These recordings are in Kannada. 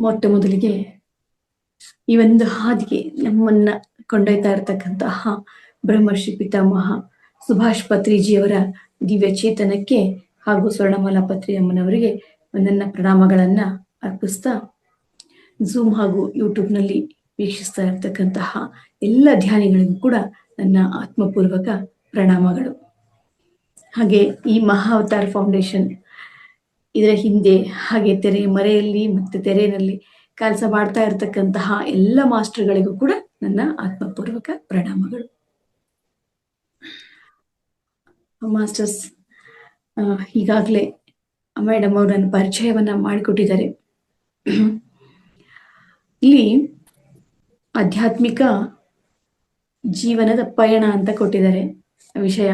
ಮೊಟ್ಟ ಮೊದಲಿಗೆ ಈ ಒಂದು ಹಾದಿಗೆ ನಮ್ಮನ್ನ ಕೊಂಡೊಯ್ತಾ ಇರತಕ್ಕಂತಹ ಬ್ರಹ್ಮರ್ಷಿ ಪಿತಾಮಹ ಸುಭಾಷ್ ಪತ್ರಿಜಿಯವರ ದಿವ್ಯ ಚೇತನಕ್ಕೆ ಹಾಗೂ ಸ್ವರ್ಣಮಾಲಾ ಪತ್ರಿ ಅಮ್ಮನವರಿಗೆ ನನ್ನ ಪ್ರಣಾಮಗಳನ್ನ ಅರ್ಪಿಸ್ತಾ ಝೂಮ್ ಹಾಗೂ ಯೂಟ್ಯೂಬ್ನಲ್ಲಿ ವೀಕ್ಷಿಸ್ತಾ ಇರತಕ್ಕಂತಹ ಎಲ್ಲ ಧ್ಯಾನಿಗಳಿಗೂ ಕೂಡ ನನ್ನ ಆತ್ಮಪೂರ್ವಕ ಪ್ರಣಾಮಗಳು. ಹಾಗೆ ಈ ಮಹಾ ಅವತಾರ್ ಫೌಂಡೇಶನ್ ಇದರ ಹಿಂದೆ ಹಾಗೆ ತೆರೆ ಮರೆಯಲ್ಲಿ ಮತ್ತೆ ತೆರೆಯಲ್ಲಿ ಕೆಲಸ ಮಾಡ್ತಾ ಇರತಕ್ಕಂತಹ ಎಲ್ಲ ಮಾಸ್ಟರ್ಗಳಿಗೂ ಕೂಡ ನನ್ನ ಆತ್ಮಪೂರ್ವಕ ಪ್ರಣಾಮಗಳು. ಮಾಸ್ಟರ್ಸ್ ಈಗಾಗಲೇ ಮೇಡಮ್ ಅವರು ನನ್ನ ಪರಿಚಯವನ್ನ ಮಾಡಿಕೊಟ್ಟಿದ್ದಾರೆ. ಇಲ್ಲಿ ಆಧ್ಯಾತ್ಮಿಕ ಜೀವನದ ಪಯಣ ಅಂತ ಕೊಟ್ಟಿದ್ದಾರೆ ವಿಷಯ.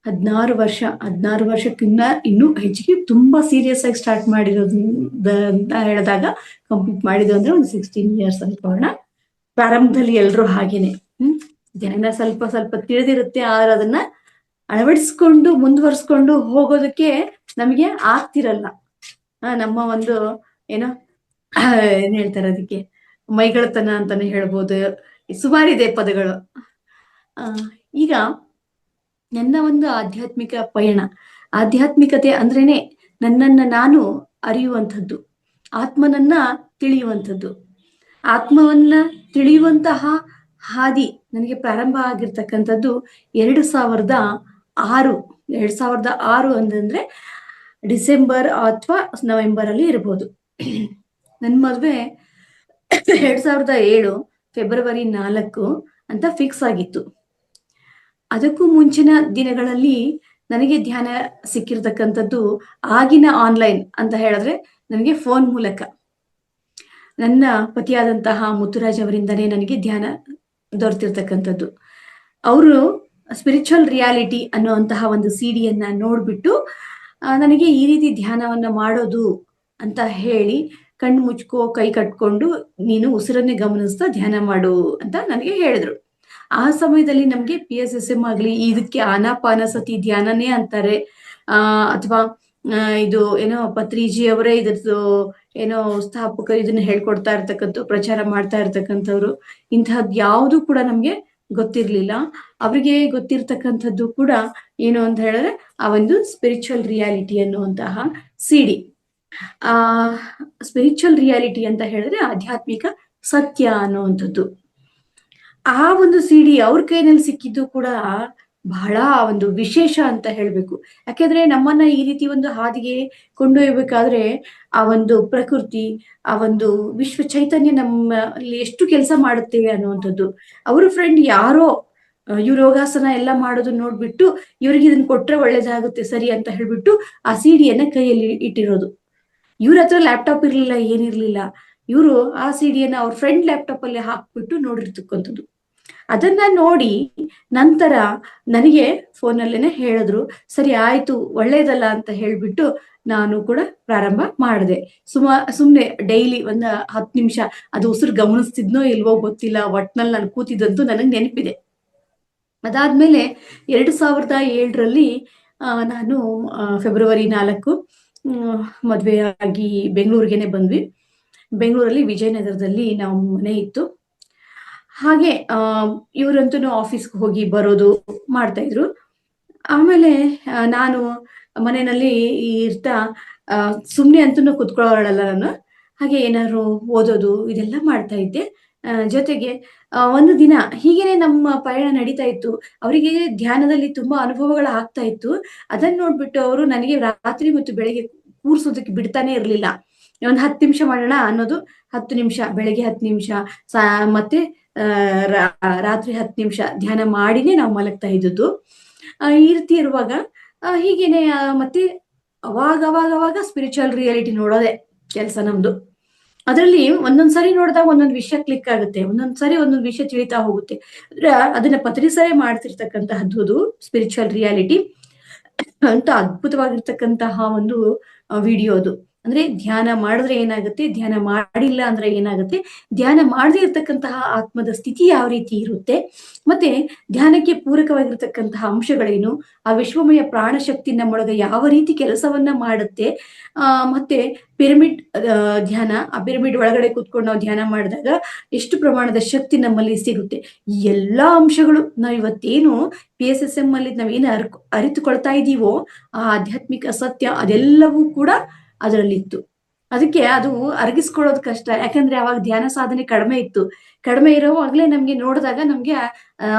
16 ವರ್ಷಕ್ಕಿಂತ ಇನ್ನೂ ಹೆಚ್ಚಿಗೆ ತುಂಬಾ ಸೀರಿಯಸ್ ಆಗಿ ಸ್ಟಾರ್ಟ್ ಮಾಡಿರೋದು ಅಂತ ಹೇಳಿದಾಗ ಕಂಪ್ಲೀಟ್ ಮಾಡಿದ್ದು ಅಂದ್ರೆ ಒಂದು 16 ಇಯರ್ಸ್ ಅನ್ಕೋಣ. ಪ್ರಾರಂಭದಲ್ಲಿ ಎಲ್ರು ಹಾಗೇನೆ ಜನ ಸ್ವಲ್ಪ ಸ್ವಲ್ಪ ತಿಳಿದಿರುತ್ತೆ, ಆದ್ರೆ ಅದನ್ನ ಅಳವಡಿಸ್ಕೊಂಡು ಮುಂದುವರ್ಸ್ಕೊಂಡು ಹೋಗೋದಕ್ಕೆ ನಮಗೆ ಆಗ್ತಿರಲ್ಲ. ನಮ್ಮ ಒಂದು ಏನೋ ಏನ್ ಹೇಳ್ತಾರೆ ಅದಕ್ಕೆ ಮೈಗಳತನ ಅಂತಾನೆ ಹೇಳ್ಬೋದು. ಸುಮಾರಿದೆ ಪದಗಳು. ಈಗ ನನ್ನ ಒಂದು ಆಧ್ಯಾತ್ಮಿಕ ಪಯಣ, ಆಧ್ಯಾತ್ಮಿಕತೆ ಅಂದ್ರೇನೆ ನನ್ನನ್ನ ನಾನು ಅರಿಯುವಂಥದ್ದು, ಆತ್ಮನನ್ನ ತಿಳಿಯುವಂಥದ್ದು. ಆತ್ಮವನ್ನ ತಿಳಿಯುವಂತಹ ಹಾದಿ ನನಗೆ ಪ್ರಾರಂಭ ಆಗಿರ್ತಕ್ಕಂಥದ್ದು 2006 ಅಂತಂದ್ರೆ ಡಿಸೆಂಬರ್ ಅಥವಾ ನವೆಂಬರ್ ಅಲ್ಲಿ ಇರ್ಬೋದು. ನನ್ನ ಮದುವೆ 2007 ಫೆಬ್ರವರಿ 4 ಅಂತ ಫಿಕ್ಸ್ ಆಗಿತ್ತು. ಅದಕ್ಕೂ ಮುಂಚಿನ ದಿನಗಳಲ್ಲಿ ನನಗೆ ಧ್ಯಾನ ಸಿಕ್ಕಿರ್ತಕ್ಕಂಥದ್ದು ಆಗಿನ ಆನ್ಲೈನ್ ಅಂತ ಹೇಳಿದ್ರೆ ನನಗೆ ಫೋನ್ ಮೂಲಕ ನನ್ನ ಪತಿಯಾದಂತಹ ಮುತ್ತುರಾಜ್ ಅವರಿಂದನೇ ನನಗೆ ಧ್ಯಾನ ದೊರೆತಿರ್ತಕ್ಕಂಥದ್ದು. ಅವರು ಸ್ಪಿರಿಚುವಲ್ ರಿಯಾಲಿಟಿ ಅನ್ನುವಂತಹ ಒಂದು ಸಿಡಿಯನ್ನ ನೋಡ್ಬಿಟ್ಟು ನನಗೆ ಈ ರೀತಿ ಧ್ಯಾನವನ್ನ ಮಾಡೋದು ಅಂತ ಹೇಳಿ ಕಣ್ಣು ಮುಚ್ಕೋ, ಕೈ ಕಟ್ಕೊಂಡು ನೀನು ಉಸಿರನ್ನೇ ಗಮನಿಸ್ತಾ ಧ್ಯಾನ ಮಾಡು ಅಂತ ನನಗೆ ಹೇಳಿದ್ರು. ಆ ಸಮಯದಲ್ಲಿ ನಮ್ಗೆ PSSM ಆಗ್ಲಿ ಇದಕ್ಕೆ ಆನಾಪಾನಸತಿ ಧ್ಯಾನನೇ ಅಂತಾರೆ, ಅಥವಾ ಇದು ಏನೋ ಪತ್ರಿಜಿ ಅವರೇ ಇದ್ರದ್ದು ಏನೋ ಸ್ಥಾಪಕರು ಇದನ್ನ ಹೇಳ್ಕೊಡ್ತಾ ಇರ್ತಕ್ಕಂಥ ಪ್ರಚಾರ ಮಾಡ್ತಾ ಇರ್ತಕ್ಕಂಥವ್ರು. ಇಂತಹದ್ದು ಯಾವುದು ಕೂಡ ನಮ್ಗೆ ಗೊತ್ತಿರ್ಲಿಲ್ಲ. ಅವ್ರಿಗೆ ಗೊತ್ತಿರ್ತಕ್ಕಂಥದ್ದು ಕೂಡ ಏನು ಅಂತ ಹೇಳಿದ್ರೆ ಆ ಒಂದು ಸ್ಪಿರಿಚುವಲ್ ರಿಯಾಲಿಟಿ ಅನ್ನುವಂತಹ ಸಿಡಿ. ಸ್ಪಿರಿಚುವಲ್ ರಿಯಾಲಿಟಿ ಅಂತ ಹೇಳಿದ್ರೆ ಆಧ್ಯಾತ್ಮಿಕ ಸತ್ಯ ಅನ್ನುವಂಥದ್ದು. ಆ ಒಂದು ಸಿಡಿ ಅವ್ರ ಕೈನಲ್ಲಿ ಸಿಕ್ಕಿದ್ದು ಕೂಡ ಬಹಳ ಒಂದು ವಿಶೇಷ ಅಂತ ಹೇಳ್ಬೇಕು. ಯಾಕೆಂದ್ರೆ ನಮ್ಮನ್ನ ಈ ರೀತಿ ಒಂದು ಹಾದಿಗೆ ಕೊಂಡೊಯ್ಯಬೇಕಾದ್ರೆ ಆ ಒಂದು ಪ್ರಕೃತಿ, ಆ ಒಂದು ವಿಶ್ವ ಚೈತನ್ಯ ನಮ್ಮಲ್ಲಿ ಎಷ್ಟು ಕೆಲಸ ಮಾಡುತ್ತೇವೆ ಅನ್ನುವಂಥದ್ದು. ಅವ್ರ ಫ್ರೆಂಡ್ ಯಾರೋ ಯೋಗಾಸನ ಎಲ್ಲ ಮಾಡೋದನ್ನ ನೋಡ್ಬಿಟ್ಟು ಇವ್ರಿಗೆ ಇದನ್ನ ಕೊಟ್ರೆ ಒಳ್ಳೇದಾಗುತ್ತೆ ಸರಿ ಅಂತ ಹೇಳ್ಬಿಟ್ಟು ಆ ಸಿಡಿಯನ್ನ ಕೈಯಲ್ಲಿ ಇಟ್ಟಿರೋದು. ಇವ್ರ ಹತ್ರ ಲ್ಯಾಪ್ಟಾಪ್ ಇರ್ಲಿಲ್ಲ, ಏನಿರ್ಲಿಲ್ಲ. ಇವರು ಆ ಸಿಡಿಯನ್ನ ಅವ್ರ ಫ್ರೆಂಡ್ ಲ್ಯಾಪ್ಟಾಪ್ ಅಲ್ಲಿ ಹಾಕ್ಬಿಟ್ಟು ನೋಡಿರ್ತಕ್ಕಂಥದ್ದು. ಅದನ್ನ ನೋಡಿ ನಂತರ ನನಗೆ ಫೋನಲ್ಲೇನೆ ಹೇಳಿದ್ರು, ಸರಿ ಆಯ್ತು ಒಳ್ಳೇದಲ್ಲ ಅಂತ ಹೇಳ್ಬಿಟ್ಟು ನಾನು ಕೂಡ ಪ್ರಾರಂಭ ಮಾಡಿದೆ. ಸುಮ್ನೆ ಡೈಲಿ ಒಂದು 10 ನಿಮಿಷ, ಅದು ಉಸಿರು ಗಮನಿಸ್ತಿದ್ನೋ ಇಲ್ವೋ ಗೊತ್ತಿಲ್ಲ, ಒಟ್ನಲ್ಲಿ ನಾನು ಕೂತಿದ್ದಂತೂ ನನಗೆ ನೆನಪಿದೆ. ಅದಾದ್ಮೇಲೆ 2007ರಲ್ಲಿ ನಾನು ಫೆಬ್ರವರಿ 4 ಮದ್ವೆಯಾಗಿ ಬೆಂಗಳೂರಿಗೆನೆ ಬಂದ್ವಿ. ಬೆಂಗಳೂರಲ್ಲಿ ವಿಜಯನಗರದಲ್ಲಿ ನಾವು ಮನೆ ಇತ್ತು. ಹಾಗೆ ಇವರಂತೂ ಆಫೀಸ್ಗೆ ಹೋಗಿ ಬರೋದು ಮಾಡ್ತಾ ಇದ್ರು. ಆಮೇಲೆ ನಾನು ಮನೆಯಲ್ಲಿ ಇರ್ತಾ ಸುಮ್ನೆ ಅಂತೂ ಕುತ್ಕೊಳ್ಳೋಳಲ್ಲ ನಾನು. ಹಾಗೆ ಏನಾದ್ರು ಓದೋದು ಇದೆಲ್ಲ ಮಾಡ್ತಾ ಇದ್ದೆ. ಜೊತೆಗೆ ಒಂದು ದಿನ ಹೀಗೇನೆ ನಮ್ಮ ಪಯಣ ನಡೀತಾ ಇತ್ತು. ಅವರಿಗೆ ಧ್ಯಾನದಲ್ಲಿ ತುಂಬಾ ಅನುಭವಗಳು ಆಗ್ತಾ ಇತ್ತು. ಅದನ್ನ ನೋಡ್ಬಿಟ್ಟು ಅವರು ನನಗೆ ರಾತ್ರಿ ಮತ್ತು ಬೆಳಗ್ಗೆ ಕೂರ್ಸೋದಕ್ಕೆ ಬಿಡ್ತಾನೆ ಇರ್ಲಿಲ್ಲ. ಒಂದು 10 ನಿಮಿಷ ಮಾಡೋಣ ಅನ್ನೋದು 10 ನಿಮಿಷ, ಬೆಳಗ್ಗೆ 10 ನಿಮಿಷ, ಮತ್ತೆ ರಾತ್ರಿ 10 ನಿಮಿಷ ಧ್ಯಾನ ಮಾಡಿನೇ ನಾವು ಮಲಗ್ತಾ ಇದ್ದದ್ದು. ಈ ರೀತಿ ಇರುವಾಗ ಹೀಗೇನೆ ಮತ್ತೆ ಅವಾಗ ಸ್ಪಿರಿಚುವಲ್ ರಿಯಾಲಿಟಿ ನೋಡೋದೆ ಕೆಲಸ ನಮ್ದು. ಅದರಲ್ಲಿ ಒಂದೊಂದ್ಸರಿ ನೋಡಿದಾಗ ಒಂದೊಂದು ವಿಷಯ ಕ್ಲಿಕ್ ಆಗುತ್ತೆ, ಒಂದೊಂದ್ಸರಿ ಒಂದೊಂದು ವಿಷಯ ತಿಳಿತಾ ಹೋಗುತ್ತೆ. ಅದನ್ನ ಪತ್ರಿಸರೆ ಮಾಡ್ತಿರ್ತಕ್ಕಂತಹದ್ದು ಸ್ಪಿರಿಚುವಲ್ ರಿಯಾಲಿಟಿ ಅಂತ ಅದ್ಭುತವಾಗಿರ್ತಕ್ಕಂತಹ ಒಂದು ವಿಡಿಯೋ ಅದು. ಅಂದ್ರೆ ಧ್ಯಾನ ಮಾಡಿದ್ರೆ ಏನಾಗುತ್ತೆ, ಧ್ಯಾನ ಮಾಡಿಲ್ಲ ಅಂದ್ರೆ ಏನಾಗುತ್ತೆ, ಧ್ಯಾನ ಮಾಡದೇ ಇರತಕ್ಕಂತಹ ಆತ್ಮದ ಸ್ಥಿತಿ ಯಾವ ರೀತಿ ಇರುತ್ತೆ, ಮತ್ತೆ ಧ್ಯಾನಕ್ಕೆ ಪೂರಕವಾಗಿರ್ತಕ್ಕಂತಹ ಅಂಶಗಳೇನು, ಆ ವಿಶ್ವಮಯ ಪ್ರಾಣಶಕ್ತಿ ನಮ್ಮೊಳಗೆ ಯಾವ ರೀತಿ ಕೆಲಸವನ್ನ ಮಾಡುತ್ತೆ, ಮತ್ತೆ ಪಿರಮಿಡ್ ಧ್ಯಾನ, ಆ ಪಿರಮಿಡ್ ಒಳಗಡೆ ಕೂತ್ಕೊಂಡು ನಾವು ಧ್ಯಾನ ಮಾಡಿದಾಗ ಎಷ್ಟು ಪ್ರಮಾಣದ ಶಕ್ತಿ ನಮ್ಮಲ್ಲಿ ಸಿಗುತ್ತೆ, ಈ ಎಲ್ಲಾ ಅಂಶಗಳು ನಾವು ಇವತ್ತೇನು PSSM ಅಲ್ಲಿ ನಾವೇನು ಅರಿತುಕೊಳ್ತಾ ಇದ್ದೀವೋ ಆ ಆಧ್ಯಾತ್ಮಿಕ ಸತ್ಯ ಅದೆಲ್ಲವೂ ಕೂಡ ಅದರಲ್ಲಿತ್ತು. ಅದಕ್ಕೆ ಅದು ಅರಗಿಸ್ಕೊಳ್ಳೋದು ಕಷ್ಟ. ಯಾಕಂದ್ರೆ ಅವಾಗ ಧ್ಯಾನ ಸಾಧನೆ ಕಡಿಮೆ ಇತ್ತು. ಕಡಿಮೆ ಇರೋವಾಗ್ಲೇ ನಮ್ಗೆ ನೋಡಿದಾಗ ನಮ್ಗೆ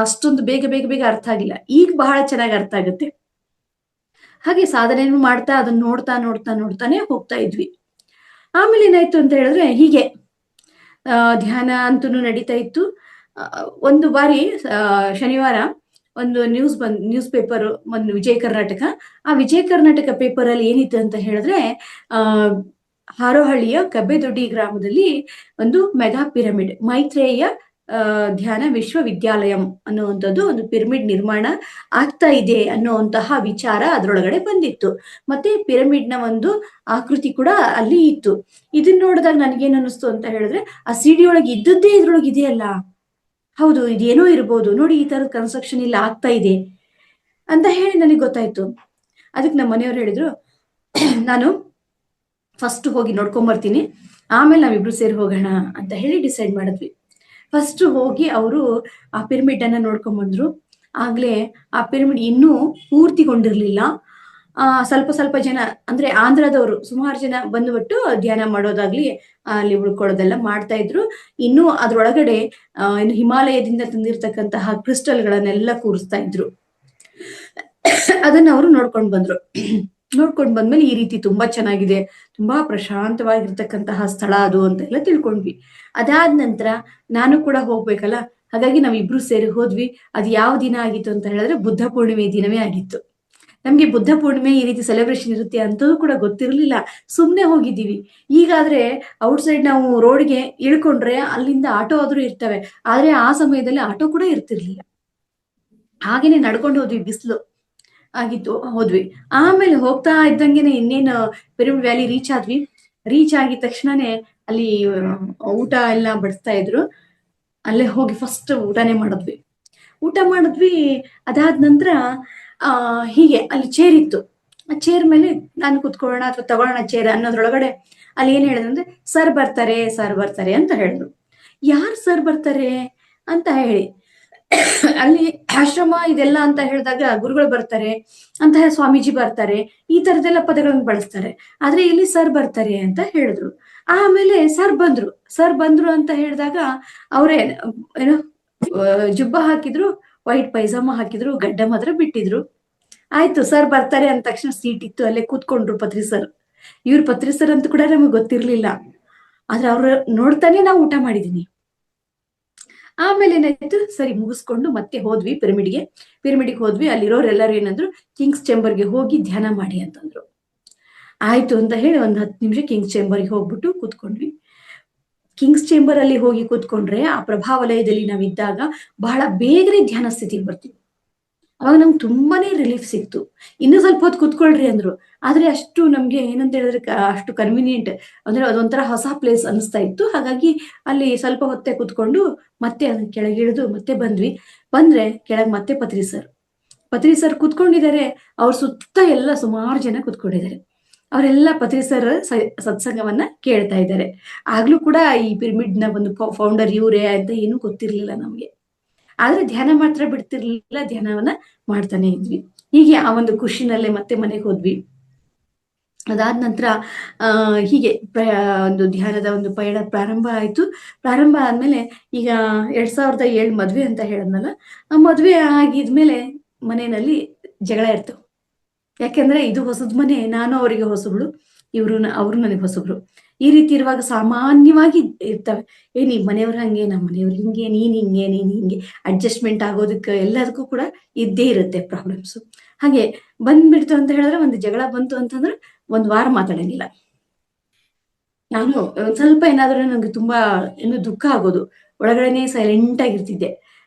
ಅಷ್ಟೊಂದು ಬೇಗ ಬೇಗ ಬೇಗ ಅರ್ಥ ಆಗಿಲ್ಲ. ಈಗ ಬಹಳ ಚೆನ್ನಾಗಿ ಅರ್ಥ ಆಗುತ್ತೆ. ಹಾಗೆ ಸಾಧನೆಯನ್ನು ಮಾಡ್ತಾ ಅದನ್ನ ನೋಡ್ತಾ ನೋಡ್ತಾ ನೋಡ್ತಾನೆ ಹೋಗ್ತಾ ಇದ್ವಿ. ಆಮೇಲೆ ಏನಾಯ್ತು ಅಂತ ಹೇಳಿದ್ರೆ ಹೀಗೆ ಧ್ಯಾನ ಅಂತೂ ನಡೀತಾ ಇತ್ತು. ಒಂದು ಬಾರಿ ಶನಿವಾರ ಒಂದು ನ್ಯೂಸ್ ಪೇಪರ್ ಒಂದು ವಿಜಯ ಕರ್ನಾಟಕ, ಆ ವಿಜಯ ಕರ್ನಾಟಕ ಪೇಪರ್ ಅಲ್ಲಿ ಏನಿತ್ತು ಅಂತ ಹೇಳಿದ್ರೆ ಹಾರೋಹಳ್ಳಿಯ ಕಬ್ಬೆದೊಡ್ಡಿ ಗ್ರಾಮದಲ್ಲಿ ಒಂದು ಮೆಗಾ ಪಿರಮಿಡ್ ಮೈತ್ರೇಯ ಧ್ಯಾನ ವಿಶ್ವವಿದ್ಯಾಲಯಂ ಅನ್ನುವಂಥದ್ದು ಒಂದು ಪಿರಮಿಡ್ ನಿರ್ಮಾಣ ಆಗ್ತಾ ಇದೆ ಅನ್ನುವಂತಹ ವಿಚಾರ ಅದ್ರೊಳಗಡೆ ಬಂದಿತ್ತು. ಮತ್ತೆ ಪಿರಮಿಡ್ ನ ಒಂದು ಆಕೃತಿ ಕೂಡ ಅಲ್ಲಿ ಇತ್ತು. ಇದನ್ನ ನೋಡಿದಾಗ ನನ್ಗೇನ್ ಅನ್ನಿಸ್ತು ಅಂತ ಹೇಳಿದ್ರೆ ಆ ಸಿಡಿ ಒಳಗೆ ಇದ್ದದ್ದೇ ಇದ್ರೊಳಗೆ ಇದೆಯಲ್ಲ, ಹೌದು ಇದೇನೋ ಇರ್ಬೋದು ನೋಡಿ, ಈ ತರದ ಕನ್ಸ್ಟ್ರಕ್ಷನ್ ಇಲ್ಲಿ ಆಗ್ತಾ ಇದೆ ಅಂತ ಹೇಳಿ ನನಗೆ ಗೊತ್ತಾಯ್ತು. ಅದಕ್ಕೆ ನಮ್ಮ ಮನೆಯವ್ರು ಹೇಳಿದ್ರು ನಾನು ಫಸ್ಟ್ ಹೋಗಿ ನೋಡ್ಕೊಂಬರ್ತೀನಿ, ಆಮೇಲೆ ನಾವಿಬ್ರು ಸೇರಿ ಹೋಗೋಣ ಅಂತ ಹೇಳಿ ಡಿಸೈಡ್ ಮಾಡಿದ್ವಿ. ಫಸ್ಟ್ ಹೋಗಿ ಅವರು ಆ ಪಿರಮಿಡ್ ಅನ್ನ ನೋಡ್ಕೊಂಡ್ ಬಂದ್ರು. ಆಗ್ಲೇ ಆ ಪಿರಮಿಡ್ ಇನ್ನೂ ಪೂರ್ತಿಗೊಂಡಿರ್ಲಿಲ್ಲ. ಸ್ವಲ್ಪ ಸ್ವಲ್ಪ ಜನ ಅಂದ್ರೆ ಆಂಧ್ರದವರು ಸುಮಾರು ಜನ ಬಂದ್ಬಿಟ್ಟು ಧ್ಯಾನ ಮಾಡೋದಾಗ್ಲಿ ಅಲ್ಲಿ ಉಳ್ಕೊಳ್ಳೋದೆಲ್ಲ ಮಾಡ್ತಾ ಇದ್ರು. ಇನ್ನು ಅದ್ರೊಳಗಡೆ ಇನ್ನು ಹಿಮಾಲಯದಿಂದ ತಂದಿರ್ತಕ್ಕಂತಹ ಕ್ರಿಸ್ಟಲ್ಗಳನ್ನೆಲ್ಲ ಕೂರಿಸ್ತಾ ಇದ್ರು. ಅದನ್ನ ಅವರು ನೋಡ್ಕೊಂಡ್ ಬಂದ್ರು. ನೋಡ್ಕೊಂಡ್ ಬಂದ್ಮೇಲೆ ಈ ರೀತಿ ತುಂಬಾ ಚೆನ್ನಾಗಿದೆ, ತುಂಬಾ ಪ್ರಶಾಂತವಾಗಿರ್ತಕ್ಕಂತಹ ಸ್ಥಳ ಅದು ಅಂತೆಲ್ಲ ತಿಳ್ಕೊಂಡ್ವಿ. ಅದಾದ ನಂತರ ನಾನು ಕೂಡ ಹೋಗ್ಬೇಕಲ್ಲ, ಹಾಗಾಗಿ ನಾವಿಬ್ರು ಸೇರಿ ಹೋದ್ವಿ. ಅದು ಯಾವ ದಿನ ಆಗಿತ್ತು ಅಂತ ಹೇಳಿದ್ರೆ ಬುದ್ಧ ಪೂರ್ಣಿಮೆ ದಿನವೇ ಆಗಿತ್ತು. ನಮ್ಗೆ ಬುದ್ಧ ಪೂರ್ಣಿಮೆ ಈ ರೀತಿ ಸೆಲೆಬ್ರೇಷನ್ ಇರುತ್ತೆ ಅಂತೂ ಕೂಡ ಗೊತ್ತಿರ್ಲಿಲ್ಲ, ಸುಮ್ನೆ ಹೋಗಿದ್ದೀವಿ. ಈಗಾದ್ರೆ ಔಟ್ಸೈಡ್ ನಾವು ರೋಡ್ಗೆ ಇಳ್ಕೊಂಡ್ರೆ ಅಲ್ಲಿಂದ ಆಟೋ ಆದ್ರೂ ಇರ್ತವೆ, ಆದ್ರೆ ಆ ಸಮಯದಲ್ಲಿ ಆಟೋ ಕೂಡ ಇರ್ತಿರ್ಲಿಲ್ಲ. ಹಾಗೇನೆ ನಡ್ಕೊಂಡು ಹೋದ್ವಿ, ಬಿಸಿಲು ಆಗಿತ್ತು, ಹೋದ್ವಿ. ಆಮೇಲೆ ಹೋಗ್ತಾ ಇದ್ದಂಗೆನೆ ಇನ್ನೇನು ಪಿರಮಿಡ್ ವ್ಯಾಲಿ ರೀಚ್ ಆದ್ವಿ. ರೀಚ್ ಆಗಿದ ತಕ್ಷಣನೇ ಅಲ್ಲಿ ಊಟ ಎಲ್ಲ ಬಡಿಸ್ತಾ ಇದ್ರು. ಅಲ್ಲೇ ಹೋಗಿ ಫಸ್ಟ್ ಊಟನೇ ಮಾಡಿದ್ವಿ. ಊಟ ಮಾಡಿದ್ವಿ. ಅದಾದ ನಂತರ ಹೀಗೆ ಅಲ್ಲಿ ಚೇರ್ ಇತ್ತು. ಆ ಚೇರ್ ಮೇಲೆ ನಾನು ಕುತ್ಕೊಳ್ಳೋಣ ಅಥವಾ ತಗೊಳ್ಳೋಣ ಚೇರ್ ಅನ್ನೋದ್ರೊಳಗಡೆ ಅಲ್ಲಿ ಏನ್ ಹೇಳಿದ್ರು, ಸರ್ ಬರ್ತಾರೆ ಅಂತ ಹೇಳಿದ್ರು. ಯಾರು ಸರ್ ಬರ್ತಾರೆ ಅಂತ ಹೇಳಿ ಅಲ್ಲಿ ಆಶ್ರಮ ಇದೆಲ್ಲ ಅಂತ ಹೇಳಿದಾಗ ಗುರುಗಳು ಬರ್ತಾರೆ ಅಂತ, ಸ್ವಾಮೀಜಿ ಬರ್ತಾರೆ, ಈ ತರದೆಲ್ಲ ಪದಗಳನ್ನು ಬಳಸ್ತಾರೆ. ಆದ್ರೆ ಇಲ್ಲಿ ಸರ್ ಬರ್ತಾರೆ ಅಂತ ಹೇಳಿದ್ರು. ಆಮೇಲೆ ಸರ್ ಬಂದ್ರು ಅಂತ ಹೇಳಿದಾಗ ಅವ್ರೇ ಏನೋ ಜುಬ್ಬ ಹಾಕಿದ್ರು, ವೈಟ್ ಪೈಜಾಮ ಹಾಕಿದ್ರು, ಗಡ್ಡ ಮಾತ್ರ ಬಿಟ್ಟಿದ್ರು. ಆಯ್ತು ಸರ್ ಬರ್ತಾರೆ ಅಂದ ತಕ್ಷಣ ಸೀಟ್ ಇತ್ತು, ಅಲ್ಲೇ ಕೂತ್ಕೊಂಡ್ರು ಪತ್ರಿ ಸರ್. ಇವ್ರು ಪತ್ರಿ ಸರ್ ಅಂತ ಕೂಡ ನಮಗೆ ಗೊತ್ತಿರ್ಲಿಲ್ಲ. ಆದ್ರೆ ಅವ್ರು ನೋಡ್ತಾನೆ ನಾವು ಊಟ ಮಾಡಿದೀನಿ. ಆಮೇಲೆ ಏನಾಯ್ತು, ಸರಿ ಮುಗಿಸ್ಕೊಂಡು ಮತ್ತೆ ಹೋದ್ವಿ ಪಿರಮಿಡ್ಗೆ ಹೋದ್ವಿ. ಅಲ್ಲಿರೋರೆಲ್ಲರೂ ಏನಂದ್ರು, ಕಿಂಗ್ಸ್ ಚೇಂಬರ್ಗೆ ಹೋಗಿ ಧ್ಯಾನ ಮಾಡಿ ಅಂತಂದ್ರು. ಆಯ್ತು ಅಂತ ಹೇಳಿ ಒಂದ್ 10 ನಿಮಿಷ ಕಿಂಗ್ಸ್ ಚೇಂಬರ್ಗೆ ಹೋಗ್ಬಿಟ್ಟು ಕೂತ್ಕೊಂಡ್ವಿ. ಕಿಂಗ್ಸ್ ಚೇಂಬರ್ ಅಲ್ಲಿ ಹೋಗಿ ಕೂತ್ಕೊಂಡ್ರೆ ಆ ಪ್ರಭಾವಲಯದಲ್ಲಿ ನಾವಿದ್ದಾಗ ಬಹಳ ಬೇಗನೆ ಧ್ಯಾನ ಸ್ಥಿತಿಗೆ ಬರ್ತೀವಿ. ಅವಾಗ ನಮ್ಗೆ ತುಂಬಾನೇ ರಿಲೀಫ್ ಸಿಕ್ತು. ಇನ್ನೂ ಸ್ವಲ್ಪ ಹೊತ್ತು ಕೂತ್ಕೊಳ್ರಿ ಅಂದ್ರು. ಆದ್ರೆ ಅಷ್ಟು ನಮ್ಗೆ ಏನಂತ ಹೇಳಿದ್ರೆ ಅಷ್ಟು ಕನ್ವೀನಿಯಂಟ್ ಅಂದ್ರೆ ಅದೊಂಥರ ಹೊಸ ಪ್ಲೇಸ್ ಅನಿಸ್ತಾ ಇತ್ತು. ಹಾಗಾಗಿ ಅಲ್ಲಿ ಸ್ವಲ್ಪ ಹೊತ್ತೆ ಕೂತ್ಕೊಂಡು ಮತ್ತೆ ಅದನ್ನ ಕೆಳಗಿಳಿದು ಮತ್ತೆ ಬಂದ್ರೆ ಕೆಳಗ್ ಮತ್ತೆ ಪತ್ರಿ ಸರ್ ಕೂತ್ಕೊಂಡಿದ್ದಾರೆ. ಅವ್ರ ಸುತ್ತ ಎಲ್ಲ ಸುಮಾರು ಜನ ಕೂತ್ಕೊಂಡಿದ್ದಾರೆ. ಅವರೆಲ್ಲ ಪತ್ರಿ ಸರ್ ಸತ್ಸಂಗವನ್ನ ಕೇಳ್ತಾ ಇದ್ದಾರೆ. ಆಗ್ಲೂ ಕೂಡ ಈ ಪಿರಮಿಡ್ ನ ಒಂದು ಫೌಂಡರ್ ಇವರೇ ಅಂತ ಏನು ಗೊತ್ತಿರ್ಲಿಲ್ಲ ನಮ್ಗೆ. ಆದ್ರೆ ಧ್ಯಾನ ಮಾತ್ರ ಬಿಡ್ತಿರ್ಲಿಲ್ಲ, ಧ್ಯಾನವನ್ನ ಮಾಡ್ತಾನೆ ಇದ್ವಿ. ಹೀಗೆ ಆ ಒಂದು ಖುಷಿನಲ್ಲೇ ಮತ್ತೆ ಮನೆಗೆ ಹೋದ್ವಿ. ಅದಾದ ನಂತರ ಹೀಗೆ ಒಂದು ಧ್ಯಾನದ ಒಂದು ಪಯಣ ಪ್ರಾರಂಭ ಆಯ್ತು. ಪ್ರಾರಂಭ ಆದ್ಮೇಲೆ ಈಗ 2007 ಮದ್ವೆ ಅಂತ ಹೇಳದ್ನಲ್ಲ, ಆ ಮದ್ವೆ ಆಗಿದ್ಮೇಲೆ ಮನೆಯಲ್ಲಿ ಜಗಳ ಇರ್ತವೆ. ಯಾಕೆಂದ್ರೆ ಇದು ಹೊಸದ್ ಮನೆ, ನಾನು ಅವರಿಗೆ ಹೊಸಬ್ಳು, ಅವರು ನನಗೆ ಹೊಸಬ್ರು. ಈ ರೀತಿ ಇರುವಾಗ ಸಾಮಾನ್ಯವಾಗಿ ಇರ್ತವೆ. ನೀ ಮನೆಯವ್ರ ಹಂಗೆ, ನಮ್ಮ ಮನೆಯವ್ರ ಹಿಂಗೆ, ನೀನ್ ಹಿಂಗೆ ಅಡ್ಜಸ್ಟ್ಮೆಂಟ್ ಆಗೋದಕ್ಕೆ ಎಲ್ಲದಕ್ಕೂ ಕೂಡ ಇದ್ದೇ ಇರುತ್ತೆ ಪ್ರಾಬ್ಲಮ್ಸ್. ಹಾಗೆ ಬಂದ್ಬಿಡ್ತು ಅಂತ ಹೇಳಿದ್ರೆ, ಒಂದು ಜಗಳ ಬಂತು ಅಂತಂದ್ರೆ 1 ವಾರ ಮಾತಾಡಂಗಿಲ್ಲ. ನಾನು ಒಂದ್ ಸ್ವಲ್ಪ ಏನಾದ್ರೂ ನಂಗೆ ತುಂಬಾ ಇನ್ನು ದುಃಖ ಆಗೋದು, ಒಳಗಡೆನೆ ಸೈಲೆಂಟ್ ಆಗಿರ್ತಿದ್ದೆ.